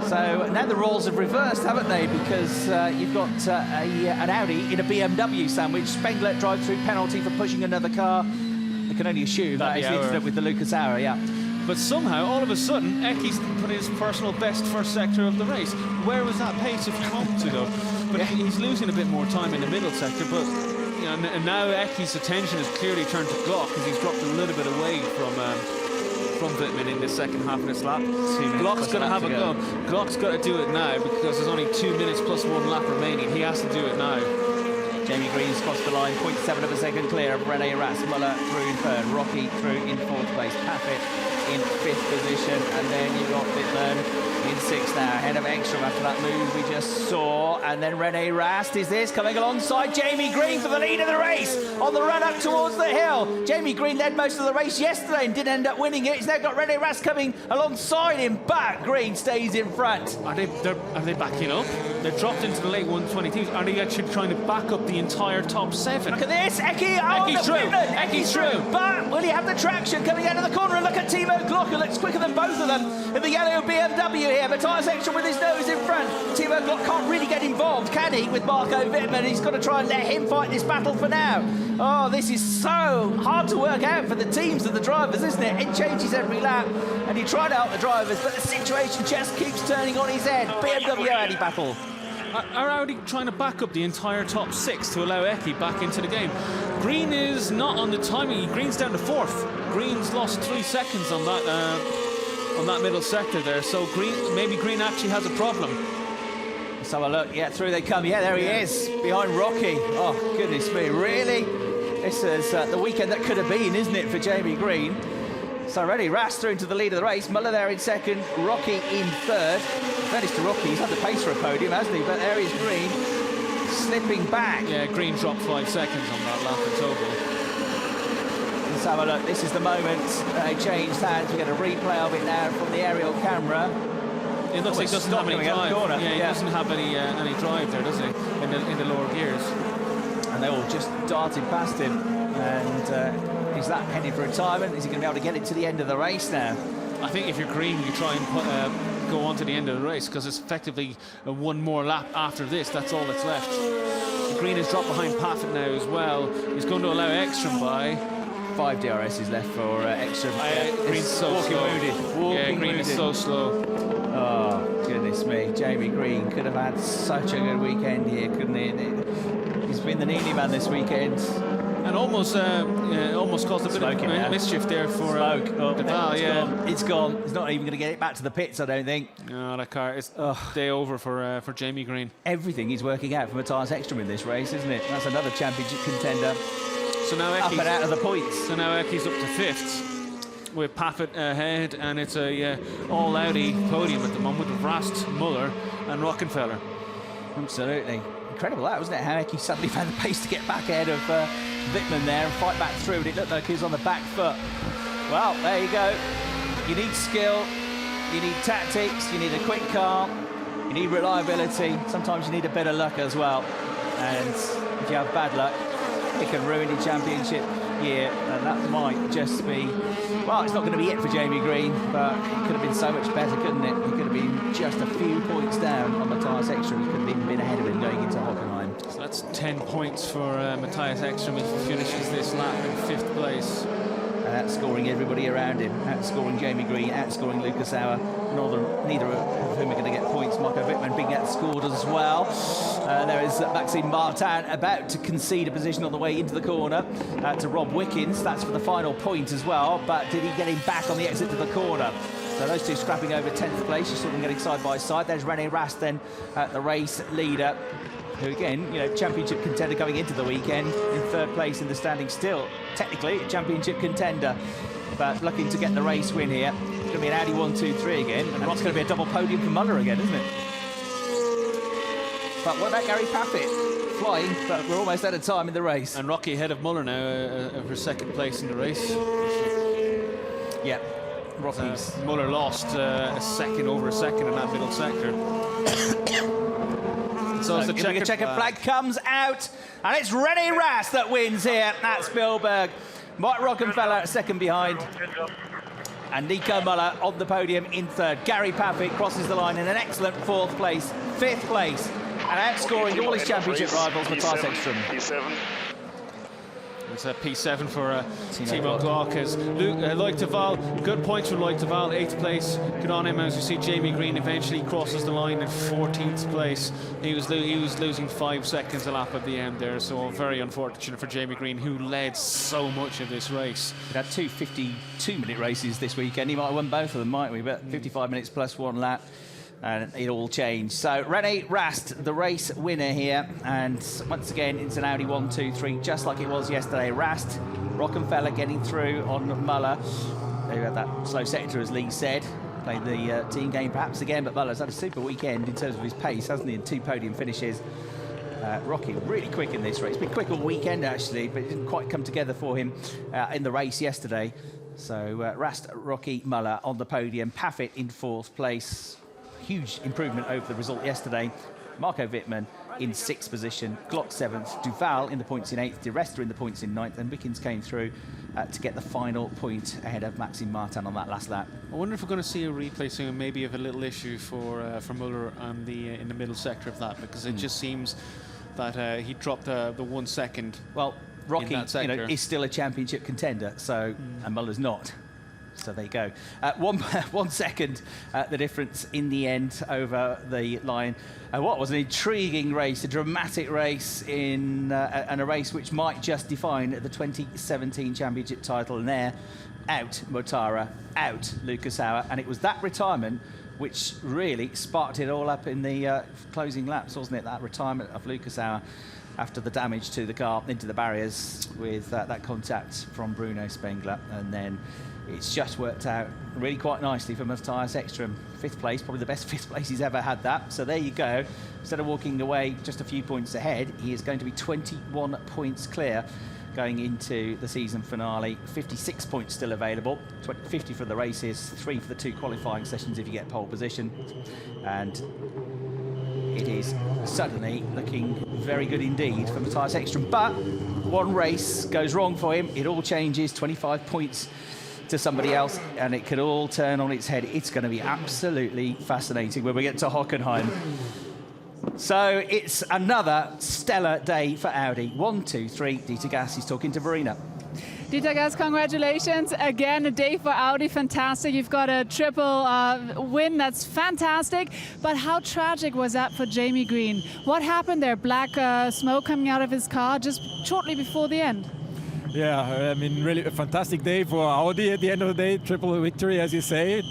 So now the roles have reversed, haven't they? Because you've got an Audi in a BMW sandwich. Spengler drive-through penalty for pushing another car. I can only assume that is the incident with the Lucas Auer, yeah.
But somehow, all of a sudden, Ecky's put his personal best first sector of the race. Where was that pace a few moments ago? But he's losing a bit more time in the middle sector. But you know, and now Ecky's attention has clearly turned to Glock, because he's dropped a little bit away from Wittmann in the second half of this lap. Glock's going to have a go. Glock's got to do it now, because there's only 2 minutes plus 1 lap remaining. He has to do it now.
Jamie Green's crossed the line, 0.7 of a second clear of René Rast. Muller through in 3rd, Rocky through in 4th place, Pafford in 5th position, and then you've got Bittman in 6th now, ahead of Ekstrom after that move we just saw. And then René Rast is this, coming alongside Jamie Green for the lead of the race on the run up towards the hill. Jamie Green led most of the race yesterday and didn't end up winning it. He's now got René Rast coming alongside him, but Green stays in front.
Are they backing up? They're dropped into the late 122s. Are they actually trying to back up the entire top 7?
Look at this, Ecky's through. But will he have the traction coming out of the corner? And look at Timo Glock, who looks quicker than both of them in the yellow BMW here. Mattias Ekström with his nose in front. Timo Glock can't really get involved, can he, with Marco Wittmann? He's got to try and let him fight this battle for now. Oh, this is so hard to work out for the teams and the drivers, isn't it? It changes every lap, and you try to help the drivers, but the situation just keeps turning on his head. BMW Audi battle.
Are Audi trying to back up the entire top 6 to allow Ecky back into the game? Green is not on the timing. Green's down to 4th. Green's lost 3 seconds on that middle sector there. So maybe Green actually has a problem.
Let's have a look. Yeah, through they come. Yeah, there he is, behind Rocky. Oh, goodness me, really? This is the weekend that could have been, isn't it, for Jamie Green? So already Rast through into the lead of the race. Muller there in 2nd, Rocky in 3rd. Fairness to Rocky, he's had the pace for a podium, hasn't he? But there is Green, slipping back.
Yeah, Green dropped 5 seconds on that lap in total.
Let's have a look. This is the moment they changed hands. We get a replay of it now from the aerial camera.
It looks like he doesn't have any drive. Yeah, he doesn't have any drive there, does he? In the lower gears.
And they all just darted past him. And is that heading for retirement? Is he going to be able to get it to the end of the race now?
I think if you're Green, you try and go on to the end of the race, because it's effectively one more lap after this. That's all that's left. Green has dropped behind Pafford now as well. He's going to allow Ekstrom by
5 DRSs left for Ekström.
Green's so
walking
slow.
wounded.
Green is so slow.
Oh, goodness me. Jamie Green could have had such a good weekend here, couldn't he? He's been the needy man this weekend.
And almost caused a bit of mischief there for Duval.
It's gone. He's not even going to get it back to the pits, I don't think.
No, that car is day over for Jamie Green.
Everything is working out for Mattias Ekström in this race, isn't it? That's another championship contender.
So now
up and out of the points.
So now Ecky's up to 5th with Pafford ahead, and it's a all Audi podium at the moment with Rast, Muller, and Rockenfeller.
Absolutely. Incredible that, wasn't it? How Ecky suddenly found the pace to get back ahead of Wittmann there and fight back through, and it looked like he was on the back foot. Well, there you go. You need skill, you need tactics, you need a quick car, you need reliability. Sometimes you need a bit of luck as well. And if you have bad luck, it can ruin your championship year, and that might just be, well, it's not going to be it for Jamie Green, but it could have been so much better, couldn't it? He could have been just a few points down on Mattias Ekström. He could have even been ahead of him going into Hockenheim.
So that's 10 points for Mattias Ekström if he finishes this lap in 5th place.
And outscoring everybody around him, outscoring Jamie Green, outscoring Lucas Auer. Neither of whom are going to get points. Marco Wittmann being outscored as well. There is Maxime Martin about to concede a position on the way into the corner to Rob Wiccans. That's for the final point as well, but did he get him back on the exit to the corner? So those two scrapping over 10th place. You saw them getting side by side. There's René Rast then, the race leader, who again, championship contender coming into the weekend, in 3rd place in the standing still. Technically, a championship contender, but looking to get the race win here. It's going to be an Audi 1-2-3 again, and it's going to be a double podium for Muller again, isn't it? But what about Gary Pafford? Flying, but we're almost out of time in the race.
And Rocky ahead of Muller now for 2nd place in the race.
Yeah, Rocky's.
Muller lost over a second in that middle sector. So the
checkered flag comes out, and it's René Rast that wins here at Spielberg. Mike Rockenfeller 2nd behind, and Nico Muller on the podium in 3rd. Gary Pafford crosses the line in an excellent 4th place, 5th place, and outscoring all his championship rivals, Mattias Ekström.
P7.
It's a P7 for Timo Glock. As Loic Duval, good points for Loic Duval, 8th place. Good on him. As you see, Jamie Green eventually crosses the line in 14th place. He was losing 5 seconds a lap at the end there, so very unfortunate for Jamie Green, who led so much of this race.
He had 2 52-minute races this weekend. He might have won both of them, mightn't we? But 55 minutes plus 1 lap. And it all changed. So René Rast, the race winner here, and once again it's an Audi 1-2-3, just like it was yesterday. Rast, Rockenfeller getting through on Muller, who had that slow sector, as Lee said, played the team game perhaps again, but Muller's had a super weekend in terms of his pace, hasn't he? In 2 podium finishes. Rocky really quick in this race. Been quick all weekend actually, but it didn't quite come together for him in the race yesterday. So Rast, Rocky, Muller on the podium. Pafford in 4th place. Huge improvement over the result yesterday. Marco Wittmann in 6th position, Glock 7th, Duval in the points in 8th, De Resta in the points in 9th, and Wiccans came through to get the final point ahead of Maxime Martin on that last lap.
I wonder if we're going to see a replay soon, maybe of a little issue for Muller on in the middle sector of that, because it just seems that he dropped the 1 second.
Well, Rocky is still a championship contender, so and Muller's not. So there you go. 1 second, the difference in the end over the line. What was an intriguing race, a dramatic race and a race which might just define the 2017 championship title. And there, out Maura, out Lucas Auer, and it was that retirement which really sparked it all up in the closing laps, wasn't it? That retirement of Lucas Auer after the damage to the car into the barriers with that contact from Bruno Spengler, and then it's just worked out really quite nicely for Mattias Ekström. 5th place, probably the best 5th place he's ever had that. So there you go. Instead of walking away just a few points ahead, he is going to be 21 points clear going into the season finale. 56 points still available. 50 for the races, 3 for the 2 qualifying sessions if you get pole position. And it is suddenly looking very good indeed for Mattias Ekström. But one race goes wrong for him, it all changes. 25 points to somebody else, and it could all turn on its head. It's going to be absolutely fascinating when we get to Hockenheim. So it's another stellar day for Audi. 1, 2, 3. Dieter Gas is talking to Verena.
Dieter, guys, congratulations. Again, a day for Audi, fantastic. You've got a triple win, that's fantastic. But how tragic was that for Jamie Green? What happened there? Black smoke coming out of his car just shortly before the end.
Yeah, I mean, really a fantastic day for Audi at the end of the day. Triple victory, as you say.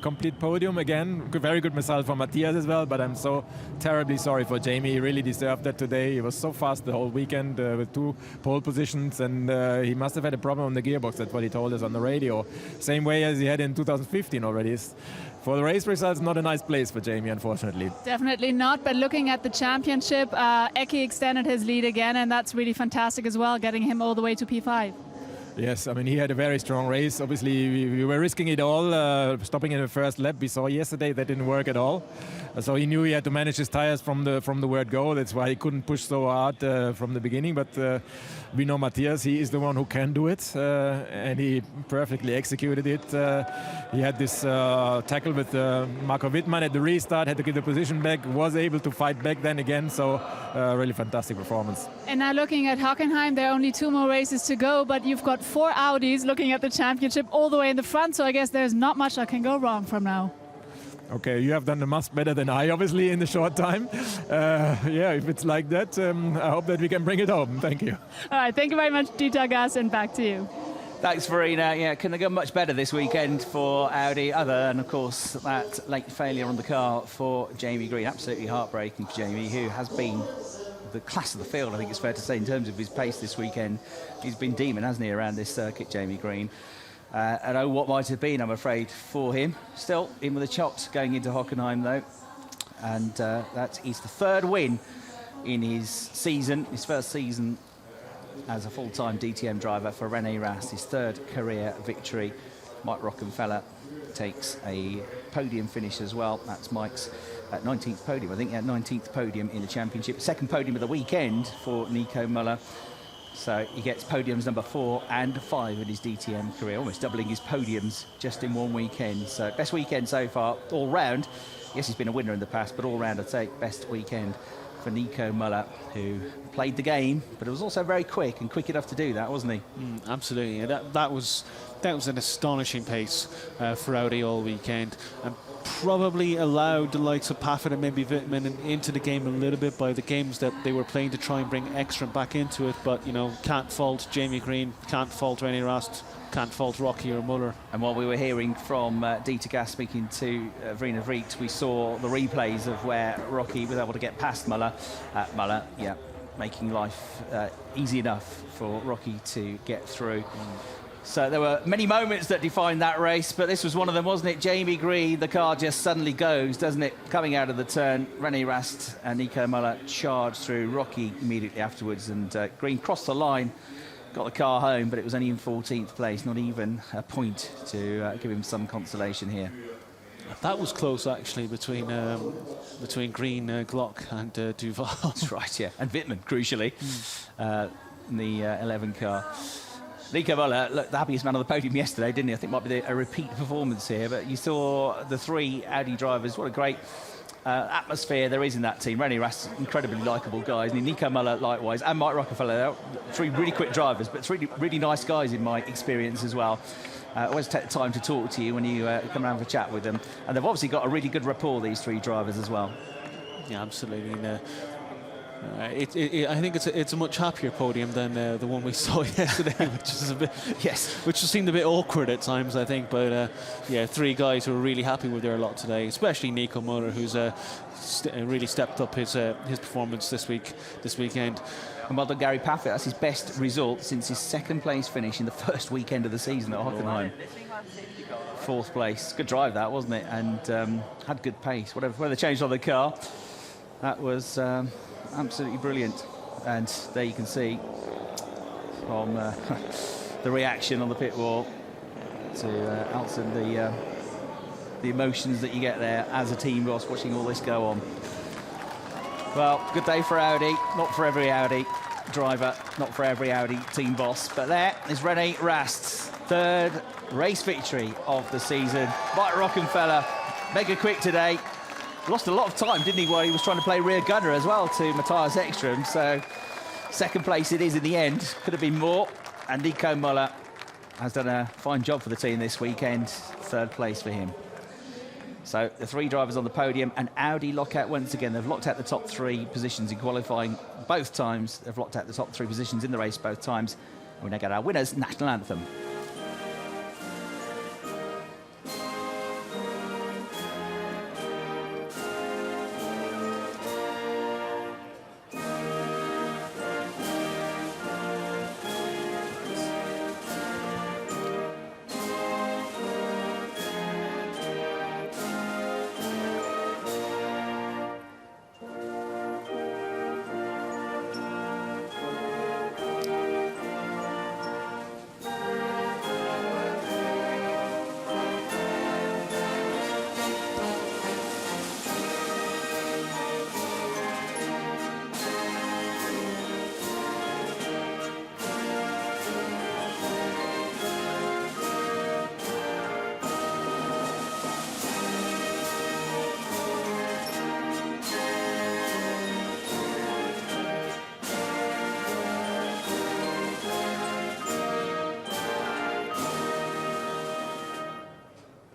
Complete podium again. Very good result for Mattias as well, but I'm so terribly sorry for Jamie. He really deserved that today. He was so fast the whole weekend with 2 pole positions, and he must have had a problem on the gearbox. That's what he told us on the radio. Same way as he had in 2015 already. For the race results, not a nice place for Jamie, unfortunately.
Definitely not, but looking at the championship, Eki extended his lead again, and that's really fantastic as well, getting him all the way to P5.
Yes, I mean, he had a very strong race. Obviously, we were risking it all, stopping in the first lap. We saw yesterday that didn't work at all. So he knew he had to manage his tires from the word go. That's why he couldn't push so hard from the beginning. But we know Mathias, he is the one who can do it, and he perfectly executed it. He had this tackle with Marco Wittmann at the restart, had to get the position back, was able to fight back then again. So really fantastic performance.
And now looking at Hockenheim, there are only 2 more races to go, but you've got 4 Audis looking at the championship all the way in the front, so I guess there's not much that can go wrong from now.
Okay, you have done the much better than I, obviously, in the short time. Yeah, if it's like that, I hope that we can bring it home. Thank you.
All right, thank you very much, Dieter Gas, and back to you.
Thanks, Verena. Yeah, couldn't have gone much better this weekend for Audi, other than, of course, that late failure on the car for Jamie Green. Absolutely heartbreaking for Jamie, who has been the class of the field, I think it's fair to say, in terms of his pace this weekend. He's been demon, hasn't he, around this circuit, Jamie Green. And oh, what might have been, I'm afraid, for him. Still in with a chopped going into Hockenheim, though. And that is the 3rd win in his season, his first season as a full-time DTM driver for René Rast, his 3rd career victory. Mike Rockenfeller takes a podium finish as well. That's Mike's 19th podium. I think he had 19th podium in the championship. 2nd podium of the weekend for Nico Muller. So he gets podiums number 4 and 5 in his DTM career, almost doubling his podiums just in one weekend. So best weekend so far, all round. Yes, he's been a winner in the past, but all round I'd say best weekend for Nico Muller, who played the game, but it was also very quick and quick enough to do that, wasn't he?
Absolutely. That was an astonishing pace for Audi all weekend, and probably allowed the likes of Pafford and maybe Wittmann into the game a little bit by the games that they were playing to try and bring Ekström back into it. But, you know, can't fault Jamie Green, can't fault René Rast, can't fault Rocky or Muller.
And while we were hearing from Dieter Gas speaking to Verena Vries, we saw the replays of where Rocky was able to get past Muller. Muller, yeah, making life easy enough for Rocky to get through. So there were many moments that defined that race, but this was one of them, wasn't it? Jamie Green, the car just suddenly goes, doesn't it? Coming out of the turn, René Rast and Nico Muller charged through Rocky immediately afterwards, and Green crossed the line, got the car home, but it was only in 14th place, not even a point to give him some consolation here.
That was close, actually, between Green, Glock and Duval.
That's right, yeah. And Wittmann, crucially, in the 11 car. Nico Muller looked the happiest man on the podium yesterday, didn't he? I think it might be a repeat performance here, but you saw the 3 Audi drivers. What a great atmosphere there is in that team. René Rast, incredibly likeable guys. And Nico Muller, likewise, and Mike Rockefeller. 3 really quick drivers, but 3 really nice guys in my experience as well. Always take the time to talk to you when you come around for a chat with them. And they've obviously got a really good rapport, these 3 drivers as well.
Yeah, absolutely. I think it's a much happier podium than the one we saw yesterday, which is a bit which just seemed a bit awkward at times, I think. But yeah, 3 guys who were really happy with their lot today, especially Nico Muller, who's really stepped up his performance this weekend.
And well done, Gary Pafford. That's his best result since his 2nd place finish in the first weekend of the season at Hockenheim. 4th place, good drive that, wasn't it? And had good pace. Whatever they changed on the car, that was. Absolutely brilliant. And there you can see from the reaction on the pit wall to Alton, the emotions that you get there as a team boss watching all this go on. Well, good day for Audi. Not for every Audi driver, not for every Audi team boss, but there is René Rast's 3rd race victory of the season. Mike Rockenfeller, mega quick today. Lost a lot of time, didn't he, while he was trying to play rear gunner as well to Mattias Ekström. So 2nd place it is in the end. Could have been more. And Nico Muller has done a fine job for the team this weekend. Third place for him. So the 3 drivers on the podium, and Audi lock out once again. They've locked out the top 3 positions in qualifying both times. They've locked out the top 3 positions in the race both times. And we now get our winners' national anthem.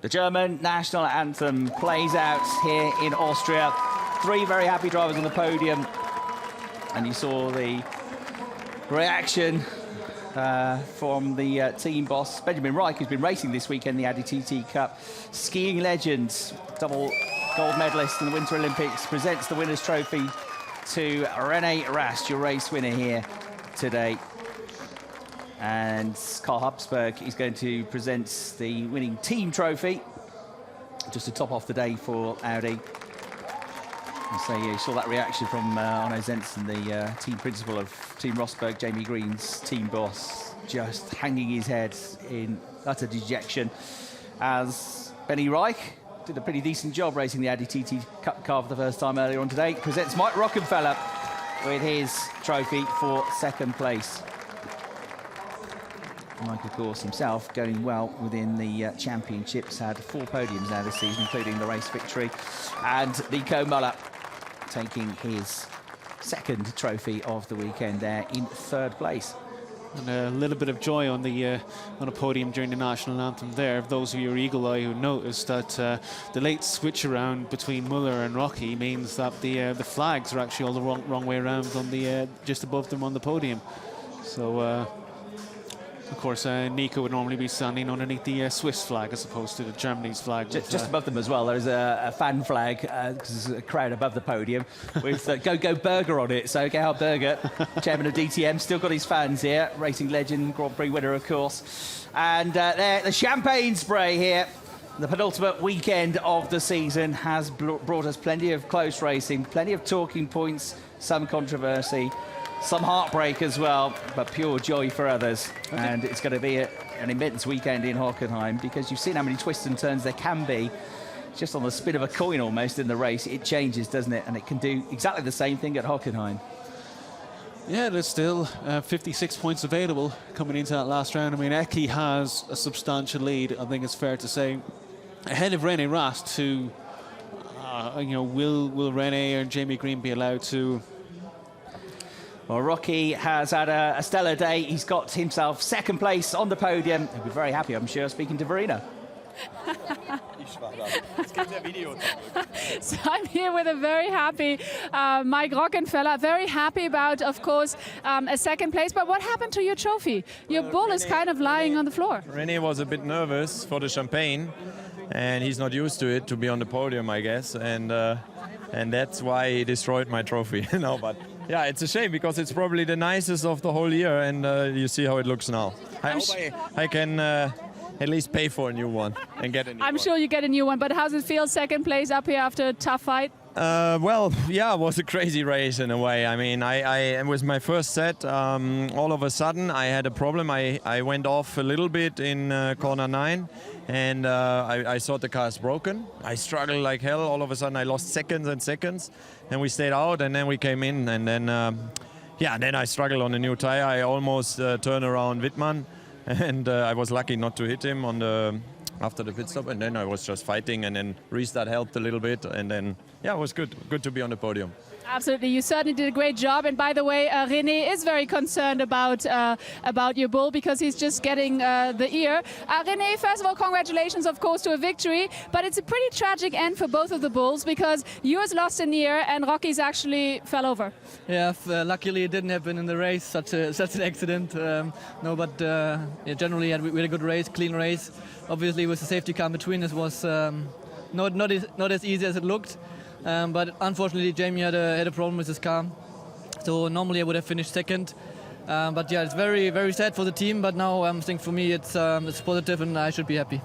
The German national anthem plays out here in Austria. 3 very happy drivers on the podium. And you saw the reaction from the team boss, Benjamin Reich, who's been racing this weekend, the Audi TT Cup. Skiing legend, double gold medalist in the Winter Olympics, presents the winner's trophy to René Rast, your race winner here today. And Karl Habsburg is going to present the winning team trophy, just to top off the day for Audi. And so you saw that reaction from Arno Zentzen, the team principal of Team Rosberg, Jamie Green's team boss, just hanging his head in utter dejection, as Benny Reich did a pretty decent job racing the Audi TT Cup car for the first time earlier on today. Presents Mike Rockenfeller with his trophy for 2nd place. Mike, of course, himself going well within the championships, had 4 podiums now this season, including the race victory. And Nico Muller taking his 2nd trophy of the weekend there in 3rd place.
And a little bit of joy on the podium during the national anthem there. Of those of you who are eagle-eye who noticed that the late switch around between Muller and Rocky means that the flags are actually all the wrong way around on the just above them on the podium. So. Of course, Nico would normally be standing underneath the Swiss flag as opposed to the Germany's flag.
Just above them as well, there's a fan flag, because there's a crowd above the podium, with Go Burger on it. So Gerhard Berger, chairman of DTM, still got his fans here. Racing legend, Grand Prix winner, of course. And there, the champagne spray here. The penultimate weekend of the season has brought us plenty of close racing, plenty of talking points, some controversy, some heartbreak as well, but pure joy for others. And it's going to be an immense weekend in Hockenheim, because you've seen how many twists and turns there can be. Just on the spin of a coin almost in the race, it changes, doesn't it? And it can do exactly the same thing at Hockenheim.
Yeah, there's still 56 points available coming into that last round. I mean, Eki has a substantial lead, I think it's fair to say, ahead of René Rast, who, will René or Jamie Green be allowed to...
Well, Rocky has had a stellar day. He's got himself 2nd place on the podium. He'll be very happy, I'm sure, speaking to Verena.
So I'm here with a very happy Mike Rockenfeller. Very happy about, of course, a 2nd place. But what happened to your trophy? Your bull is kind of lying on the floor.
René was a bit nervous for the champagne, and he's not used to it, to be on the podium, I guess. And that's why he destroyed my trophy. But yeah, it's a shame, because it's probably the nicest of the whole year, and you see how it looks now. I hope I can at least pay for a new one and get a new one.
I'm sure you get a new one, but how does it feel, 2nd place up here after a tough fight?
Well, yeah, it was a crazy race in a way. I mean, it was my first set. All of a sudden, I had a problem. I went off a little bit in corner 9, and I thought the car's broken. I struggled like hell. All of a sudden, I lost seconds and seconds. Then we stayed out, and then we came in, and then then I struggled on a new tire. I almost turned around Wittmann, and I was lucky not to hit him after the pit stop, and then I was just fighting, and then restart helped a little bit, and then yeah, it was good to be on the podium.
Absolutely, you certainly did a great job. And by the way, René is very concerned about your bull because he's just getting the ear. René, first of all, congratulations, of course, to a victory. But it's a pretty tragic end for both of the bulls because yours lost an ear and Rocky's actually fell over.
Yeah, luckily it didn't happen in the race. Such an accident. No, but yeah, generally we had a good race, clean race. Obviously, with the safety car in between, it was not as easy as it looked. But unfortunately, Jamie had a problem with his car. So normally I would have finished second. But yeah, it's very, very sad for the team. But now I think for me it's positive and I should be happy.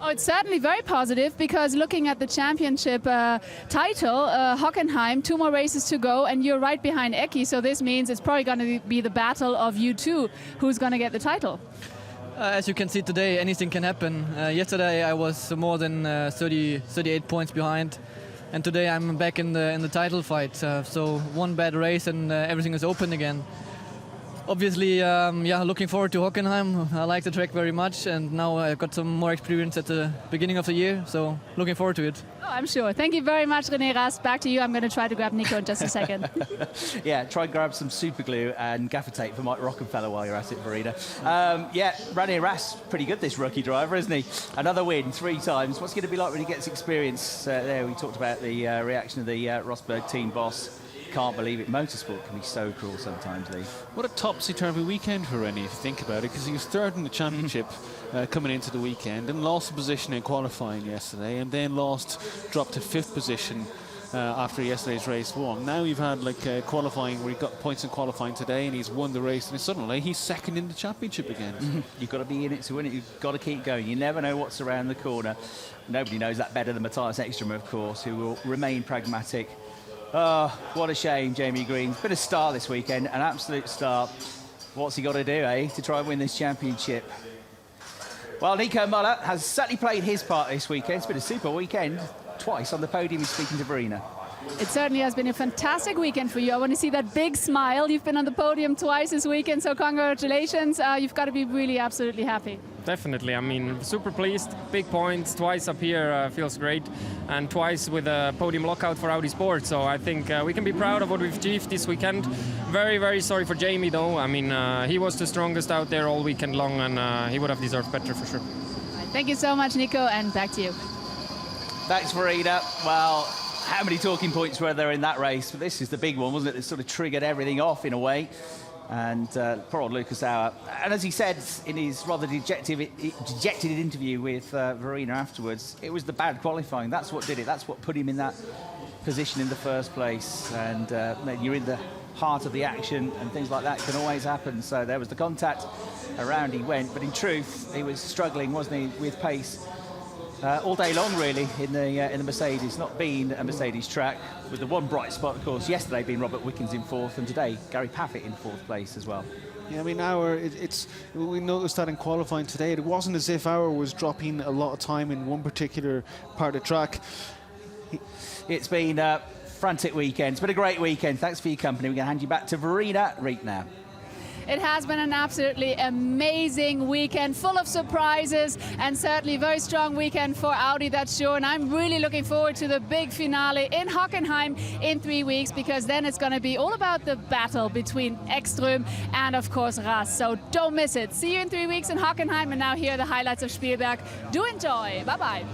Oh, it's certainly very positive because looking at the championship title, Hockenheim, 2 more races to go, and you're right behind Eki. So this means it's probably going to be the battle of you two. Who's going to get the title?
As you can see today, anything can happen. Yesterday I was more than 38 points behind. And today I'm back in the title fight. So one bad race and everything is open again. Obviously, yeah, looking forward to Hockenheim. I like the track very much, and now I got some more experience at the beginning of the year. So looking forward to it.
Oh, I'm sure. Thank you very much, René Rast. Back to you. I'm going to try to grab Nico in just a second.
Yeah, try and grab some super glue and gaffer tape for Mike Rockenfeller while you're at it, Verena. Yeah, René Rast, pretty good, this rookie driver, isn't he? Another win 3 times. What's it going to be like when he gets experience there? We talked about the reaction of the Rosberg team boss. Can't believe it. Motorsport can be so cruel sometimes, Lee.
What a topsy-turvy weekend for Rennie, if you think about it, because he was third in the championship coming into the weekend and lost a position in qualifying yesterday, and then dropped to 5th position after yesterday's race 1. Now you've had like qualifying where he got points in qualifying today and he's won the race, and suddenly he's second in the championship again.
You've got to be in it to win it. You've got to keep going. You never know what's around the corner. Nobody knows that better than Mattias Ekström, of course, who will remain pragmatic. Oh, what a shame, Jamie Green's been a star this weekend, an absolute star. What's he got to do, to try and win this championship? Well, Nico Muller has certainly played his part this weekend. It's been a super weekend. Twice on the podium, he's speaking to Verena.
It certainly has been a fantastic weekend for you. I want to see that big smile. You've been on the podium twice this weekend, so congratulations. You've got to be really absolutely happy.
Definitely. I mean, super pleased. Big points, twice up here feels great, and twice with a podium lockout for Audi Sport. So I think we can be proud of what we've achieved this weekend. Very, very sorry for Jamie, though. I mean, he was the strongest out there all weekend long, and he would have deserved better for sure.
Thank you so much, Nico, and back to you.
Thanks, Verena. Well, how many talking points were there in that race? But this is the big one, wasn't it? That sort of triggered everything off in a way. And poor old Lucas Auer. And as he said in his rather dejected interview with Verena afterwards, it was the bad qualifying. That's what did it. That's what put him in that position in the first place. And then you're in the heart of the action, and things like that can always happen. So there was the contact, around he went. But in truth, he was struggling, wasn't he, with pace. All day long, really, in the Mercedes. Not been a Mercedes track, with the one bright spot, of course, yesterday being Robert Wiccans in 4th, and today Gary Pafford in 4th place as well.
Yeah, I mean, Auer, we noticed that in qualifying today, it wasn't as if Auer was dropping a lot of time in one particular part of the track.
It's been a frantic weekend. It's been a great weekend. Thanks for your company. We're going to hand you back to Verena Reek now.
It has been an absolutely amazing weekend, full of surprises, and certainly a very strong weekend for Audi, that's sure. And I'm really looking forward to the big finale in Hockenheim in 3 weeks, because then it's going to be all about the battle between Ekström and, of course, Rast. So don't miss it. See you in 3 weeks in Hockenheim, and now here are the highlights of Spielberg. Do enjoy. Bye-bye.